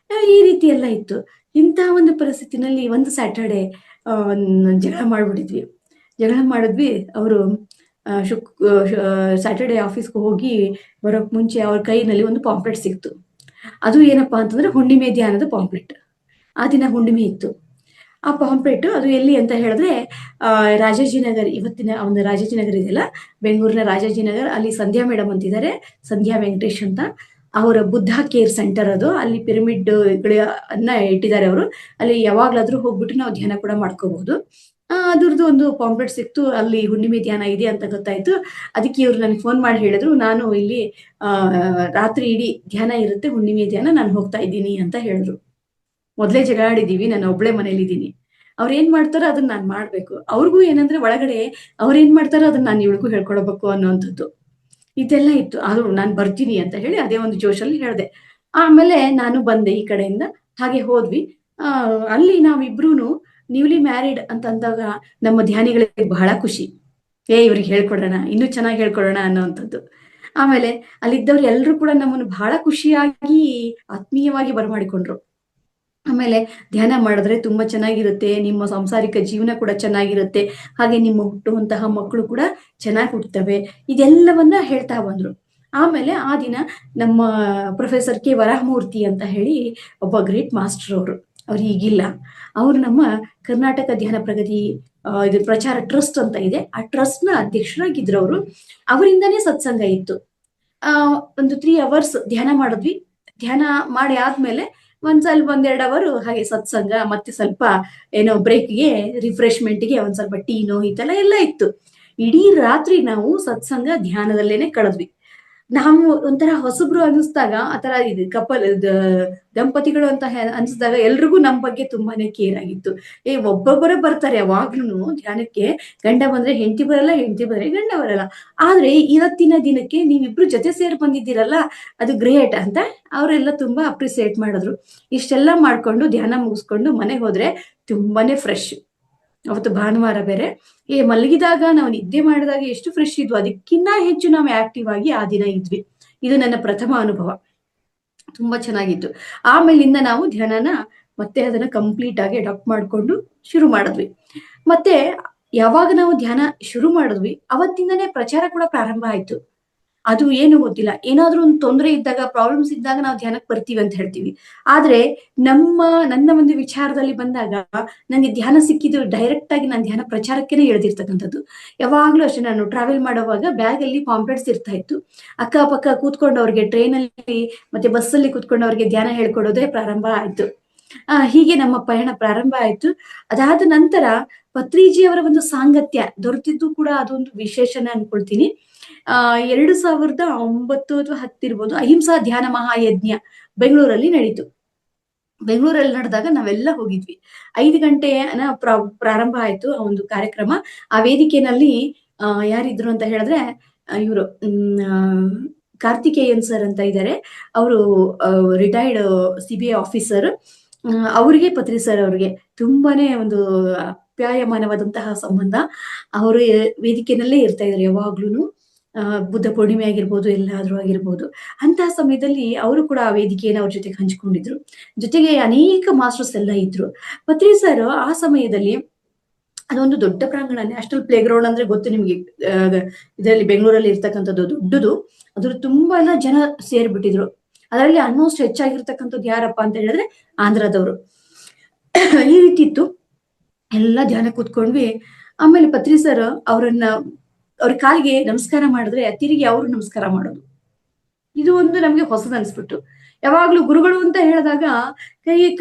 ಈ ರೀತಿ ಎಲ್ಲ ಇತ್ತು. ಇಂತಹ ಒಂದು ಪರಿಸ್ಥಿತಿನಲ್ಲಿ ಒಂದು ಸ್ಯಾಟರ್ಡೆ ಜಗಳ ಮಾಡಿದ್ವಿ. ಅವರು ಸ್ಯಾಟರ್ಡೆ ಆಫೀಸ್ಗೆ ಹೋಗಿ ಬರೋಕ್ ಮುಂಚೆ ಅವ್ರ ಕೈನಲ್ಲಿ ಒಂದು ಪಾಂಪ್ಲೆಟ್ ಸಿಕ್ತು. ಅದು ಏನಪ್ಪಾ ಅಂತಂದ್ರೆ ಹುಣ್ಣಿಮೆ ಧ್ಯಾನದ ಪಾಂಪ್ಲೆಟ್. ಆ ದಿನ ಹುಣ್ಣಿಮೆ ಇತ್ತು. ಆ ಪಾಂಪ್ಲೆಟ್ ಅದು ಎಲ್ಲಿ ಅಂತ ಹೇಳಿದ್ರೆ ರಾಜಾಜಿನಗರ್, ಇವತ್ತಿನ ಒಂದು ರಾಜಾಜಿನಗರ್ ಇದೆಯಲ್ಲ, ಬೆಂಗಳೂರಿನ ರಾಜಾಜಿನಗರ್, ಅಲ್ಲಿ ಸಂಧ್ಯಾ ಮೇಡಮ್ ಅಂತಿದ್ದಾರೆ, ಸಂಧ್ಯಾ ವೆಂಕಟೇಶ್ ಅಂತ. ಅವರ ಬುದ್ಧ ಕೇರ್ ಸೆಂಟರ್ ಅದು. ಅಲ್ಲಿ ಪಿರಮಿಡ್ ಅನ್ನ ಇಟ್ಟಿದ್ದಾರೆ ಅವರು. ಅಲ್ಲಿ ಯಾವಾಗ್ಲಾದ್ರೂ ಹೋಗ್ಬಿಟ್ಟು ನಾವು ಧ್ಯಾನ ಕೂಡ ಮಾಡ್ಕೋಬಹುದು. ಅದ್ರದ್ದು ಒಂದು ಪಾಂಪ್ಲೆಟ್ ಸಿಕ್ತು. ಅಲ್ಲಿ ಹುಣ್ಣಿಮೆ ಧ್ಯಾನ ಇದೆ ಅಂತ ಗೊತ್ತಾಯ್ತು. ಅದಕ್ಕೆ ಇವ್ರು ನನಗೆ ಫೋನ್ ಮಾಡಿ ಹೇಳಿದ್ರು, ನಾನು ಇಲ್ಲಿ ರಾತ್ರಿ ಇಡೀ ಧ್ಯಾನ ಇರುತ್ತೆ, ಹುಣ್ಣಿಮೆ ಧ್ಯಾನ, ನಾನು ಹೋಗ್ತಾ ಇದ್ದೀನಿ ಅಂತ ಹೇಳಿದ್ರು. ಮೊದ್ಲೇ ಜಗಳಾಡಿದೀವಿ, ನಾನು ಒಬ್ಳೆ ಮನೇಲಿ ಇದ್ದೀನಿ. ಅವ್ರು ಏನ್ ಮಾಡ್ತಾರೋ ಅದನ್ನ ನಾನ್ ಮಾಡ್ಬೇಕು. ಅವ್ರಿಗೂ ಏನಂದ್ರೆ ಒಳಗಡೆ ಅವ್ರೇನ್ ಮಾಡ್ತಾರೋ ಅದನ್ನ ನಾನು ಇವಳಿಗೂ ಹೇಳ್ಕೊಳ್ಬೇಕು ಅನ್ನೋಂಥದ್ದು ಇದೆಲ್ಲ ಇತ್ತು. ಆದ್ರೂ ನಾನು ಬರ್ತೀನಿ ಅಂತ ಹೇಳಿ ಅದೇ ಒಂದು ಜೋಶಲ್ಲಿ ಹೇಳ್ದೆ. ಆಮೇಲೆ ನಾನು ಬಂದೆ ಈ ಕಡೆಯಿಂದ. ಹಾಗೆ ಹೋದ್ವಿ. ಅಲ್ಲಿ ನಾವಿಬ್ರುನು ನ್ಯೂಲಿ ಮ್ಯಾರಿಡ್ ಅಂತ ಅಂದಾಗ ನಮ್ಮ ಧ್ಯಾನಿಗಳಿಗೆ ಬಹಳ ಖುಷಿ. ಇವ್ರಿಗೆ ಹೇಳ್ಕೊಡೋಣ, ಇನ್ನೂ ಚೆನ್ನಾಗಿ ಹೇಳ್ಕೊಡೋಣ ಅನ್ನೋಂಥದ್ದು. ಆಮೇಲೆ ಅಲ್ಲಿದ್ದವ್ರು ಎಲ್ರು ಕೂಡ ನಮ್ಮನ್ನು ಬಹಳ ಖುಷಿಯಾಗಿ ಆತ್ಮೀಯವಾಗಿ ಬರಮಾಡಿಕೊಂಡ್ರು. ಆಮೇಲೆ ಧ್ಯಾನ ಮಾಡಿದ್ರೆ ತುಂಬಾ ಚೆನ್ನಾಗಿರುತ್ತೆ, ನಿಮ್ಮ ಸಾಂಸಾರಿಕ ಜೀವನ ಕೂಡ ಚೆನ್ನಾಗಿರುತ್ತೆ, ಹಾಗೆ ನಿಮ್ಮ ಹುಟ್ಟುವಂತಹ ಮಕ್ಕಳು ಕೂಡ ಚೆನ್ನಾಗಿ ಹುಟ್ಟುತ್ತವೆ, ಇದೆಲ್ಲವನ್ನ ಹೇಳ್ತಾ ಬಂದ್ರು. ಆಮೇಲೆ ಆ ದಿನ ನಮ್ಮ ಪ್ರೊಫೆಸರ್ ಕೆ ವರಾಹಮೂರ್ತಿ ಅಂತ ಹೇಳಿ ಒಬ್ಬ ಗ್ರೇಟ್ ಮಾಸ್ಟರ್ ಅವ್ರು ಈಗಿಲ್ಲ. ಅವರು ನಮ್ಮ ಕರ್ನಾಟಕ ಧ್ಯಾನ ಪ್ರಗತಿ ಇದು ಪ್ರಚಾರ ಟ್ರಸ್ಟ್ ಅಂತ ಇದೆ, ಆ ಟ್ರಸ್ಟ್ ನ ಅಧ್ಯಕ್ಷರಾಗಿದ್ರು ಅವರು. ಅವರಿಂದಾನೇ ಸತ್ಸಂಗ ಇತ್ತು. ಒಂದು 3 hours ಧ್ಯಾನ ಮಾಡಿದ್ವಿ. ಧ್ಯಾನ ಮಾಡಿ ಆದ್ಮೇಲೆ ಒಂದೆರಡು ಅವರ್ ಹಾಗೆ ಸತ್ಸಂಗ, ಮತ್ತೆ ಸ್ವಲ್ಪ ಏನೋ ಬ್ರೇಕ್ಗೆ ರಿಫ್ರೆಶ್ಮೆಂಟ್ಗೆ ಒಂದ್ ಸ್ವಲ್ಪ ಟೀನೋ ಈ ತರ ಎಲ್ಲ ಇತ್ತು. ಇಡೀ ರಾತ್ರಿ ನಾವು ಸತ್ಸಂಗ ಧ್ಯಾನದಲ್ಲೇನೆ ಕಳೆದ್ವಿ. ನಾವು ಒಂಥರ ಹೊಸಬ್ರು ಅನಿಸ್ದಾಗ, ಆತರ ಇದು ದಂಪತಿಗಳು ಅಂತ ಅನ್ಸಿದಾಗ ಎಲ್ರಿಗೂ ನಮ್ ಬಗ್ಗೆ ತುಂಬಾನೇ ಕೇರ್ ಆಗಿತ್ತು. ಒಬ್ಬೊಬ್ಬರೇ ಬರ್ತಾರೆ ಯಾವಾಗ್ಲೂ ಧ್ಯಾನಕ್ಕೆ. ಗಂಡ ಬಂದ್ರೆ ಹೆಂಡತಿ ಬರಲ್ಲ, ಹೆಂಡತಿ ಬಂದ್ರೆ ಗಂಡ ಬರಲ್ಲ. ಆದ್ರೆ ಇವತ್ತಿನ ದಿನಕ್ಕೆ ನೀವಿಬ್ರು ಜೊತೆ ಸೇರಿ ಬಂದಿದ್ದೀರಲ್ಲ, ಅದು ಗ್ರೇಟ್ ಅಂತ ಅವರೆಲ್ಲ ತುಂಬಾ ಅಪ್ರಿಸಿಯೇಟ್ ಮಾಡಿದ್ರು. ಇಷ್ಟೆಲ್ಲ ಮಾಡ್ಕೊಂಡು ಧ್ಯಾನ ಮುಗಿಸ್ಕೊಂಡು ಮನೆಗೆ ಹೋದ್ರೆ ತುಂಬಾನೇ ಫ್ರೆಶ್. ಅವತ್ತು ಭಾನುವಾರ ಬೇರೆ. ಮಲಗಿದಾಗ ನಾವು ನಿದ್ದೆ ಮಾಡಿದಾಗ ಎಷ್ಟು ಫ್ರೆಶ್ ಇದ್ವು, ಅದಕ್ಕಿಂತ ಹೆಚ್ಚು ನಾವು ಆಕ್ಟಿವ್ ಆಗಿ ಆ ದಿನ ಇದ್ವಿ. ಇದು ನನ್ನ ಪ್ರಥಮ ಅನುಭವ, ತುಂಬಾ ಚೆನ್ನಾಗಿತ್ತು. ಆಮೇಲಿಂದ ನಾವು ಧ್ಯಾನನ ಮತ್ತೆ ಅದನ್ನ ಕಂಪ್ಲೀಟ್ ಆಗಿ ಅಡಾಪ್ಟ್ ಮಾಡ್ಕೊಂಡು ಶುರು ಮಾಡಿದ್ವಿ. ಮತ್ತೆ ಯಾವಾಗ ನಾವು ಧ್ಯಾನ ಶುರು ಮಾಡಿದ್ವಿ ಅವತ್ತಿಂದನೇ ಪ್ರಚಾರ ಕೂಡ ಪ್ರಾರಂಭ ಆಯ್ತು. ಅದು ಏನು ಗೊತ್ತಿಲ್ಲ, ಏನಾದ್ರೂ ಒಂದು ತೊಂದರೆ ಇದ್ದಾಗ, ಪ್ರಾಬ್ಲಮ್ಸ್ ಇದ್ದಾಗ ನಾವು ಧ್ಯಾನಕ್ಕೆ ಬರ್ತೀವಿ ಅಂತ ಹೇಳ್ತೀವಿ. ಆದ್ರೆ ನನ್ನ ಒಂದು ವಿಚಾರದಲ್ಲಿ ಬಂದಾಗ ನಂಗೆ ಧ್ಯಾನ ಸಿಕ್ಕಿದ್ದು ಡೈರೆಕ್ಟ್ ಆಗಿ ನಾನು ಧ್ಯಾನ ಪ್ರಚಾರಕ್ಕೆನೆ ಇಳಿದಿರ್ತಕ್ಕಂಥದ್ದು. ಯಾವಾಗ್ಲೂ ಅಷ್ಟೇ, ನಾನು ಟ್ರಾವೆಲ್ ಮಾಡುವಾಗ ಬ್ಯಾಗ್ ಅಲ್ಲಿ ಪಾಂಪ್ಲೆಟ್ಸ್ ಇರ್ತಾ ಇತ್ತು. ಅಕ್ಕಪಕ್ಕ ಕೂತ್ಕೊಂಡವ್ರಿಗೆ, ಟ್ರೈನಲ್ಲಿ ಮತ್ತೆ ಬಸ್ಸಲ್ಲಿ ಕೂತ್ಕೊಂಡವ್ರಿಗೆ ಧ್ಯಾನ ಹೇಳ್ಕೊಡೋದೇ ಪ್ರಾರಂಭ ಆಯ್ತು. ಹೀಗೆ ನಮ್ಮ ಪಯಣ ಪ್ರಾರಂಭ ಆಯ್ತು. ಅದಾದ ನಂತರ ಪತ್ರಿಜಿಯವರ ಒಂದು ಸಾಂಗತ್ಯ ದೊರೆತಿದ್ದು ಕೂಡ ಅದೊಂದು ವಿಶೇಷನೇ ಅನ್ಕೊಳ್ತೀನಿ. 2009 ಅಥವಾ 10 ಇರ್ಬೋದು, ಅಹಿಂಸಾ ಧ್ಯಾನ ಮಹಾಯಜ್ಞ ಬೆಂಗಳೂರಲ್ಲಿ ನಡೀತು. ಬೆಂಗಳೂರಲ್ಲಿ ನಡೆದಾಗ ನಾವೆಲ್ಲ ಹೋಗಿದ್ವಿ. 5 ಗಂಟೆ ಪ್ರಾರಂಭ ಆಯ್ತು ಆ ಒಂದು ಕಾರ್ಯಕ್ರಮ. ಆ ವೇದಿಕೆನಲ್ಲಿ ಯಾರಿದ್ರು ಅಂತ ಹೇಳಿದ್ರೆ ಇವರು ಕಾರ್ತಿಕೇಯನ್ ಸರ್ ಅಂತ ಇದ್ದಾರೆ. ಅವರು ರಿಟೈರ್ಡ್ CBI ಆಫೀಸರ್. ಅವರಿಗೆ ಪತ್ರಿ ಸರ್ ಅವ್ರಿಗೆ ತುಂಬಾನೇ ಒಂದು ಆಪ್ಯಾಯಮಾನವಾದಂತಹ ಸಂಬಂಧ. ಅವರು ವೇದಿಕೆನಲ್ಲೇ ಇರ್ತಾ ಇದ್ದಾರೆ ಯಾವಾಗ್ಲೂನು. ಬುದ್ಧ ಪೂರ್ಣಿಮೆ ಆಗಿರ್ಬೋದು, ಎಲ್ಲಾದ್ರೂ ಆಗಿರ್ಬೋದು. ಅಂತಹ ಸಮಯದಲ್ಲಿ ಅವರು ಕೂಡ ಆ ವೇದಿಕೆಯನ್ನು ಅವ್ರ ಜೊತೆಗೆ ಹಂಚಿಕೊಂಡಿದ್ರು. ಜೊತೆಗೆ ಅನೇಕ ಮಾಸ್ಟರ್ಸ್ ಎಲ್ಲ ಇದ್ರು. ಪತ್ರಿ ಸರ್ ಆ ಸಮಯದಲ್ಲಿ ಅದೊಂದು ದೊಡ್ಡ ಪ್ರಾಂಗಣ, ನ್ಯಾಷನಲ್ ಪ್ಲೇ ಗ್ರೌಂಡ್ ಅಂದ್ರೆ ಗೊತ್ತು ನಿಮ್ಗೆ, ಇದರಲ್ಲಿ ಬೆಂಗಳೂರಲ್ಲಿ ಇರ್ತಕ್ಕಂಥದ್ದು ದೊಡ್ಡದು. ಅದ್ರ ತುಂಬಾ ಎಲ್ಲ ಜನ ಸೇರ್ಬಿಟ್ಟಿದ್ರು. ಅದರಲ್ಲಿ ಆಲ್ಮೋಸ್ಟ್ ಹೆಚ್ಚಾಗಿರ್ತಕ್ಕಂಥದ್ದು ಯಾರಪ್ಪ ಅಂತ ಹೇಳಿದ್ರೆ ಆಂಧ್ರದವರು. ಈ ರೀತಿ ಇತ್ತು. ಎಲ್ಲ ಧ್ಯಾನ ಕೂತ್ಕೊಂಡ್ವಿ. ಆಮೇಲೆ ಪತ್ರಿ ಸರ್ ಅವ್ರ ಕಾಲಿಗೆ ನಮಸ್ಕಾರ ಮಾಡಿದ್ರೆ ತಿರುಗಿ ಅವರು ನಮಸ್ಕಾರ ಮಾಡೋದು. ಇದು ಒಂದು ನಮ್ಗೆ ಹೊಸದನ್ಸ್ಬಿಟ್ಟು. ಯಾವಾಗ್ಲೂ ಗುರುಗಳು ಅಂತ ಹೇಳಿದಾಗ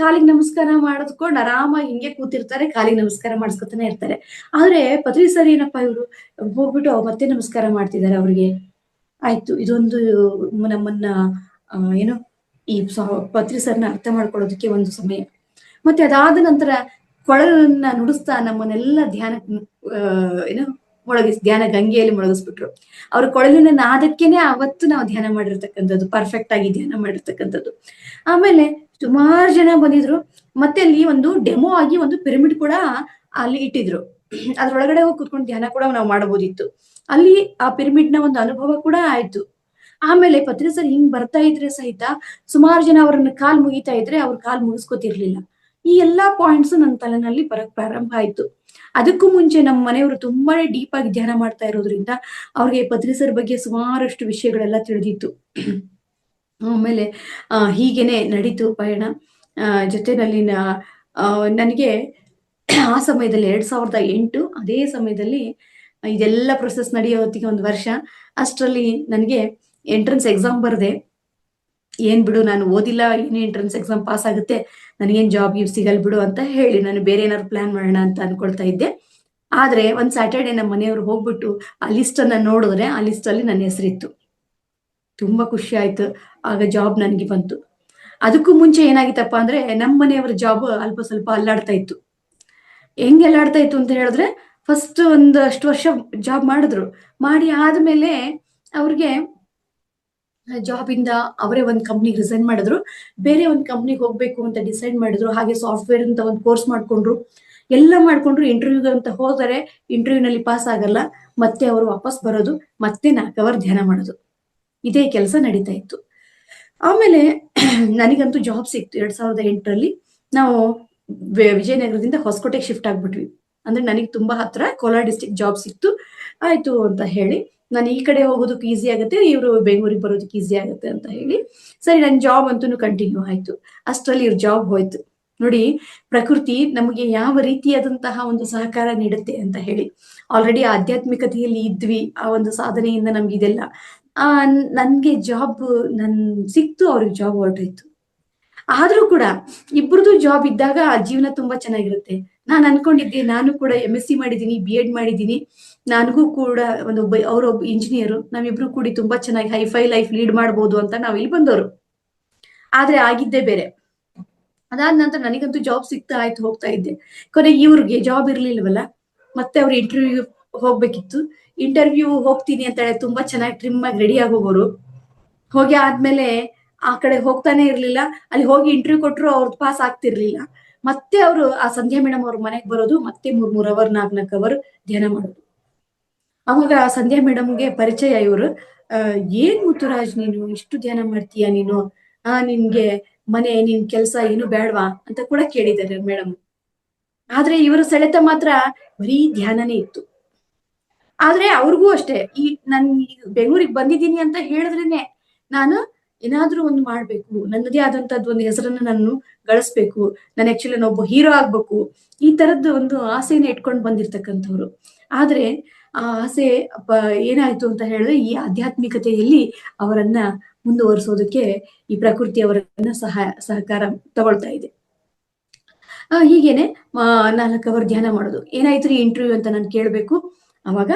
ಕಾಲಿಗೆ ನಮಸ್ಕಾರ ಮಾಡಿದ್ಕೊಂಡು ಆರಾಮಾಗಿ ಹಿಂಗೆ ಕೂತಿರ್ತಾರೆ, ಕಾಲಿಗೆ ನಮಸ್ಕಾರ ಮಾಡಿಸ್ಕೊತಾನೆ ಇರ್ತಾರೆ. ಆದ್ರೆ ಪತ್ರಿ ಸರ್ ಏನಪ್ಪಾ, ಇವರು ಹೋಗ್ಬಿಟ್ಟು ಮತ್ತೆ ನಮಸ್ಕಾರ ಮಾಡ್ತಿದ್ದಾರೆ ಅವ್ರಿಗೆ. ಆಯ್ತು, ಇದೊಂದು ನಮ್ಮನ್ನ ಏನೋ ಈ ಪತ್ರಿ ಸರ್ನ ಅರ್ಥ ಮಾಡ್ಕೊಳ್ಳೋದಕ್ಕೆ ಒಂದು ಸಮಯ. ಮತ್ತೆ ಅದಾದ ನಂತರ ಕೊಳಲನ್ನ ನುಡಿಸ್ತಾ ನಮ್ಮನ್ನೆಲ್ಲ ಧ್ಯಾನ ಗಂಗೆಯಲ್ಲಿ ಮುಳುಗಿಸ್ಬಿಟ್ರು. ಅವ್ರ ಕೊಳಲಿನ ನಾದಕ್ಕೇನೆ ಅವತ್ತು ನಾವು ಧ್ಯಾನ ಮಾಡಿರ್ತಕ್ಕಂಥದ್ದು, ಪರ್ಫೆಕ್ಟ್ ಆಗಿ ಧ್ಯಾನ ಮಾಡಿರ್ತಕ್ಕಂಥದ್ದು. ಆಮೇಲೆ ಸುಮಾರು ಜನ ಬಂದಿದ್ರು. ಮತ್ತೆ ಅಲ್ಲಿ ಒಂದು ಡೆಮೋ ಆಗಿ ಒಂದು ಪಿರಮಿಡ್ ಕೂಡ ಅಲ್ಲಿ ಇಟ್ಟಿದ್ರು. ಅದ್ರೊಳಗಡೆ ಹೋಗಿ ಕುತ್ಕೊಂಡು ಧ್ಯಾನ ಕೂಡ ನಾವು ಮಾಡಬಹುದಿತ್ತು. ಅಲ್ಲಿ ಆ ಪಿರಮಿಡ್ ನ ಒಂದು ಅನುಭವ ಕೂಡ ಆಯ್ತು. ಆಮೇಲೆ ಪತ್ರಿ ಸರ್ ಹಿಂಗ್ ಬರ್ತಾ ಇದ್ರೆ ಸಹಿತ ಸುಮಾರು ಜನ ಅವ್ರನ್ನ ಕಾಲ್ ಮುಗಿತಾ ಇದ್ರೆ ಅವ್ರ ಕಾಲ್ ಮುಗಿಸ್ಕೊತಿರ್ಲಿಲ್ಲ. ಈ ಎಲ್ಲಾ ಪಾಯಿಂಟ್ಸ್ ನನ್ನ ತಲೆನಲ್ಲಿ ಬರಕ್ ಪ್ರಾರಂಭ ಆಯ್ತು. ಅದಕ್ಕೂ ಮುಂಚೆ ನಮ್ಮ ಮನೆಯವರು ತುಂಬಾನೇ ಡೀಪ್ ಆಗಿ ಧ್ಯಾನ ಮಾಡ್ತಾ ಇರೋದ್ರಿಂದ ಅವ್ರಿಗೆ ಪತ್ರಿಸರ್ ಬಗ್ಗೆ ಸುಮಾರಷ್ಟು ವಿಷಯಗಳೆಲ್ಲ ತಿಳಿದಿತ್ತು. ಆಮೇಲೆ ಹೀಗೇನೆ ನಡೀತು ಪಯಣ. ಜೊತೆನಲ್ಲಿ ನನಗೆ ಆ ಸಮಯದಲ್ಲಿ 2008 ಅದೇ ಸಮಯದಲ್ಲಿ ಇದೆಲ್ಲ ಪ್ರೊಸೆಸ್ ನಡೆಯೋ ಹೊತ್ತಿಗೆ 1 ವರ್ಷ ಅಷ್ಟರಲ್ಲಿ ನನಗೆ ಎಂಟ್ರೆನ್ಸ್ ಎಕ್ಸಾಮ್ ಬರ್ದೆ. ಏನ್ ಬಿಡು ನಾನು ಓದಿಲ್ಲ, ಏನೇ ಎಂಟ್ರೆನ್ಸ್ ಎಕ್ಸಾಮ್ ಪಾಸ್ ಆಗುತ್ತೆ, ನನಗೇನ್ ಜಾಬ್ ಸಿಗಲ್ ಬಿಡು ಅಂತ ಹೇಳಿ ನಾನು ಬೇರೆ ಏನಾದ್ರು ಪ್ಲಾನ್ ಮಾಡೋಣ ಅಂತ ಅನ್ಕೊಳ್ತಾ ಇದ್ದೆ. ಆದ್ರೆ ಒಂದ್ ಸ್ಯಾಟರ್ಡೆ ನಮ್ಮ ಮನೆಯವರು ಹೋಗ್ಬಿಟ್ಟು ಆ ಲಿಸ್ಟ್ ಅನ್ನ ನೋಡಿದ್ರೆ ಆ ಲಿಸ್ಟ್ ಅಲ್ಲಿ ನನ್ನ ಹೆಸರಿತ್ತು. ತುಂಬಾ ಖುಷಿ ಆಯ್ತು. ಆಗ ಜಾಬ್ ನನಗೆ ಬಂತು. ಅದಕ್ಕೂ ಮುಂಚೆ ಏನಾಗಿತ್ತಪ್ಪ ಅಂದ್ರೆ ನಮ್ಮ ಮನೆಯವರ ಜಾಬ್ ಅಲ್ಪ ಸ್ವಲ್ಪ ಅಲ್ಲಾಡ್ತಾ ಇತ್ತು. ಹೆಂಗ್ ಅಲ್ಲಾಡ್ತಾ ಇತ್ತು ಅಂತ ಹೇಳಿದ್ರೆ, ಫಸ್ಟ್ ಒಂದಷ್ಟು ವರ್ಷ ಜಾಬ್ ಮಾಡಿದ್ರು. ಮಾಡಿ ಆದ್ಮೇಲೆ ಅವ್ರಿಗೆ ಜಾಬ್ ಇಂದ ಅವರೇ ಒಂದ್ ಕಂಪ್ನಿಗೆ ರಿಸೈನ್ ಮಾಡಿದ್ರು. ಬೇರೆ ಒಂದ್ ಕಂಪ್ನಿಗೆ ಹೋಗ್ಬೇಕು ಅಂತ ಡಿಸೈಡ್ ಮಾಡಿದ್ರು. ಹಾಗೆ ಸಾಫ್ಟ್ವೇರ್ ಅಂತ ಒಂದು ಕೋರ್ಸ್ ಮಾಡ್ಕೊಂಡ್ರು. ಎಲ್ಲ ಮಾಡ್ಕೊಂಡ್ರು. ಇಂಟರ್ವ್ಯೂಗೆ ಅಂತ ಹೋದರೆ ಇಂಟರ್ವ್ಯೂನಲ್ಲಿ ಪಾಸ್ ಆಗಲ್ಲ. ಮತ್ತೆ ಅವರು ವಾಪಸ್ ಬರೋದು, ಮತ್ತೆ 4 ಅವರ್ ಧ್ಯಾನ ಮಾಡೋದು. ಇದೇ ಕೆಲಸ ನಡೀತಾ ಇತ್ತು. ಆಮೇಲೆ ನನಗಂತೂ ಜಾಬ್ ಸಿಕ್ತು 2008ರಲ್ಲಿ. ನಾವು ವಿಜಯನಗರದಿಂದ ಹೊಸಕೋಟೆಗೆ ಶಿಫ್ಟ್ ಆಗ್ಬಿಟ್ವಿ. ಅಂದ್ರೆ ನನಗೆ ತುಂಬಾ ಹತ್ರ ಕೋಲಾರ ಡಿಸ್ಟ್ರಿಕ್ಟ್ ಜಾಬ್ ಸಿಕ್ತು. ಆಯ್ತು ಅಂತ ಹೇಳಿ ನಾನು ಈ ಕಡೆ ಹೋಗೋದಕ್ಕೆ ಈಸಿ ಆಗುತ್ತೆ, ಇವರು ಬೆಂಗಳೂರಿಗೆ ಬರೋದಕ್ಕೆ ಈಸಿ ಆಗುತ್ತೆ ಅಂತ ಹೇಳಿ ಸರಿ ನನ್ನ ಜಾಬ್ ಅಂತೂ ಕಂಟಿನ್ಯೂ ಆಯ್ತು. ಅಷ್ಟರಲ್ಲಿ ಇವ್ರ ಜಾಬ್ ಹೋಯ್ತು. ನೋಡಿ, ಪ್ರಕೃತಿ ನಮಗೆ ಯಾವ ರೀತಿಯಾದಂತಹ ಒಂದು ಸಹಕಾರ ನೀಡುತ್ತೆ ಅಂತ ಹೇಳಿ. ಆಲ್ರೆಡಿ ಆಧ್ಯಾತ್ಮಿಕತೆಯಲ್ಲಿ ಇದ್ವಿ, ಆ ಒಂದು ಸಾಧನೆಯಿಂದ ನಮ್ಗೆ ಇದೆಲ್ಲ ಆ ನನ್ಗೆ ಜಾಬ್ ಸಿಕ್ತು, ಅವ್ರಿಗೆ ಜಾಬ್ ಹೊರಟೋಯ್ತು. ಆದ್ರೂ ಕೂಡ ಇಬ್ರದು ಜಾಬ್ ಇದ್ದಾಗ ಜೀವನ ತುಂಬಾ ಚೆನ್ನಾಗಿರುತ್ತೆ. ನಾನು ಅನ್ಕೊಂಡಿದ್ದೆ, ನಾನು ಕೂಡ MSc ಮಾಡಿದೀನಿ, BEd ಮಾಡಿದೀನಿ, ನನಗೂ ಕೂಡ ಅವರೊಬ್ಬ ಇಂಜಿನಿಯರ್, ನಾವಿಬ್ರು ಕೂಡಿ ತುಂಬಾ ಚೆನ್ನಾಗಿ ಹೈಫೈ ಲೈಫ್ ಲೀಡ್ ಮಾಡ್ಬೋದು ಅಂತ ನಾವ್ ಇಲ್ಲಿ ಬಂದವರು. ಆದ್ರೆ ಆಗಿದ್ದೇ ಬೇರೆ. ಅದಾದ ನಂತರ ನನಗಂತೂ ಜಾಬ್ ಸಿಗ್ತಾ ಆಯ್ತು, ಹೋಗ್ತಾ ಇದ್ದೆ. ಕೊನೆಗೆ ಇವ್ರಿಗೆ ಜಾಬ್ ಇರ್ಲಿಲ್ವಲ್ಲ, ಮತ್ತೆ ಅವ್ರು ಇಂಟರ್ವ್ಯೂ ಹೋಗ್ಬೇಕಿತ್ತು. ಇಂಟರ್ವ್ಯೂ ಹೋಗ್ತೀನಿ ಅಂತ ಹೇಳಿ ತುಂಬಾ ಚೆನ್ನಾಗಿ ಟ್ರಿಮ್ ಆಗಿ ರೆಡಿ ಆಗಿ ಹೋಗೋರು. ಹೋಗಿ ಆದ್ಮೇಲೆ ಆ ಕಡೆ ಹೋಗ್ತಾನೆ ಇರ್ಲಿಲ್ಲ. ಅಲ್ಲಿ ಹೋಗಿ ಇಂಟರ್ವ್ಯೂ ಕೊಟ್ಟರು ಅವ್ರದ್ದು ಪಾಸ್ ಆಗ್ತಿರ್ಲಿಲ್ಲ. ಮತ್ತೆ ಅವರು ಆ ಸಂಧ್ಯಾ ಮೇಡಮ್ ಅವ್ರ ಮನೆಗೆ ಬರೋದು, ಮತ್ತೆ 3 ಅವರ್ 4 ಅವರ್ ಧ್ಯಾನ ಮಾಡೋದು. ಅವಾಗ ಸಂಧ್ಯಾ ಮೇಡಮ್ಗೆ ಪರಿಚಯ ಇವರು. ಏನ್ ಮುತ್ತುರಾಜ್ ನೀನು ಇಷ್ಟು ಧ್ಯಾನ ಮಾಡ್ತೀಯ ನೀನು, ನಿನ್ಗೆ ಮನೆ ನಿನ್ ಕೆಲ್ಸ ಏನು ಬೇಡವಾ ಅಂತ ಕೂಡ ಕೇಳಿದ್ದಾರೆ ಮೇಡಮ್. ಆದ್ರೆ ಇವರ ಸೆಳೆತ ಮಾತ್ರ ಬರೀ ಧ್ಯಾನನೇ ಇತ್ತು. ಆದ್ರೆ ಅವ್ರಿಗೂ ಅಷ್ಟೇ, ನನ್ ಬೆಂಗಳೂರಿಗೆ ಬಂದಿದ್ದೀನಿ ಅಂತ ಹೇಳಿದ್ರೇನೆ ನಾನು ಏನಾದ್ರೂ ಒಂದು ಮಾಡ್ಬೇಕು, ನನ್ನದೇ ಆದಂತದ್ದು ಒಂದು ಹೆಸರನ್ನ ನಾನು ಗಳಿಸ್ಬೇಕು, ನಾನು ಆಕ್ಚುಲಿ ಒಬ್ಬ ಹೀರೋ ಆಗ್ಬೇಕು, ಈ ತರದ್ದು ಒಂದು ಆಸೆನ ಇಟ್ಕೊಂಡು ಬಂದಿರ್ತಕ್ಕಂಥವ್ರು. ಆದ್ರೆ ಆ ಆಸೆ ಏನಾಯ್ತು ಅಂತ ಹೇಳಿದ್ರೆ, ಈ ಆಧ್ಯಾತ್ಮಿಕತೆಯಲ್ಲಿ ಅವರನ್ನ ಮುಂದುವರಿಸೋದಕ್ಕೆ ಈ ಪ್ರಕೃತಿ ಅವರನ್ನ ಸಹಕಾರ ತಗೊಳ್ತಾ ಇದೆ. ಹೀಗೇನೆ 4 ಅವರ್ ಧ್ಯಾನ ಮಾಡೋದು. ಏನಾಯ್ತು ರೀ ಇಂಟರ್ವ್ಯೂ ಅಂತ ನಾನು ಕೇಳ್ಬೇಕು. ಅವಾಗ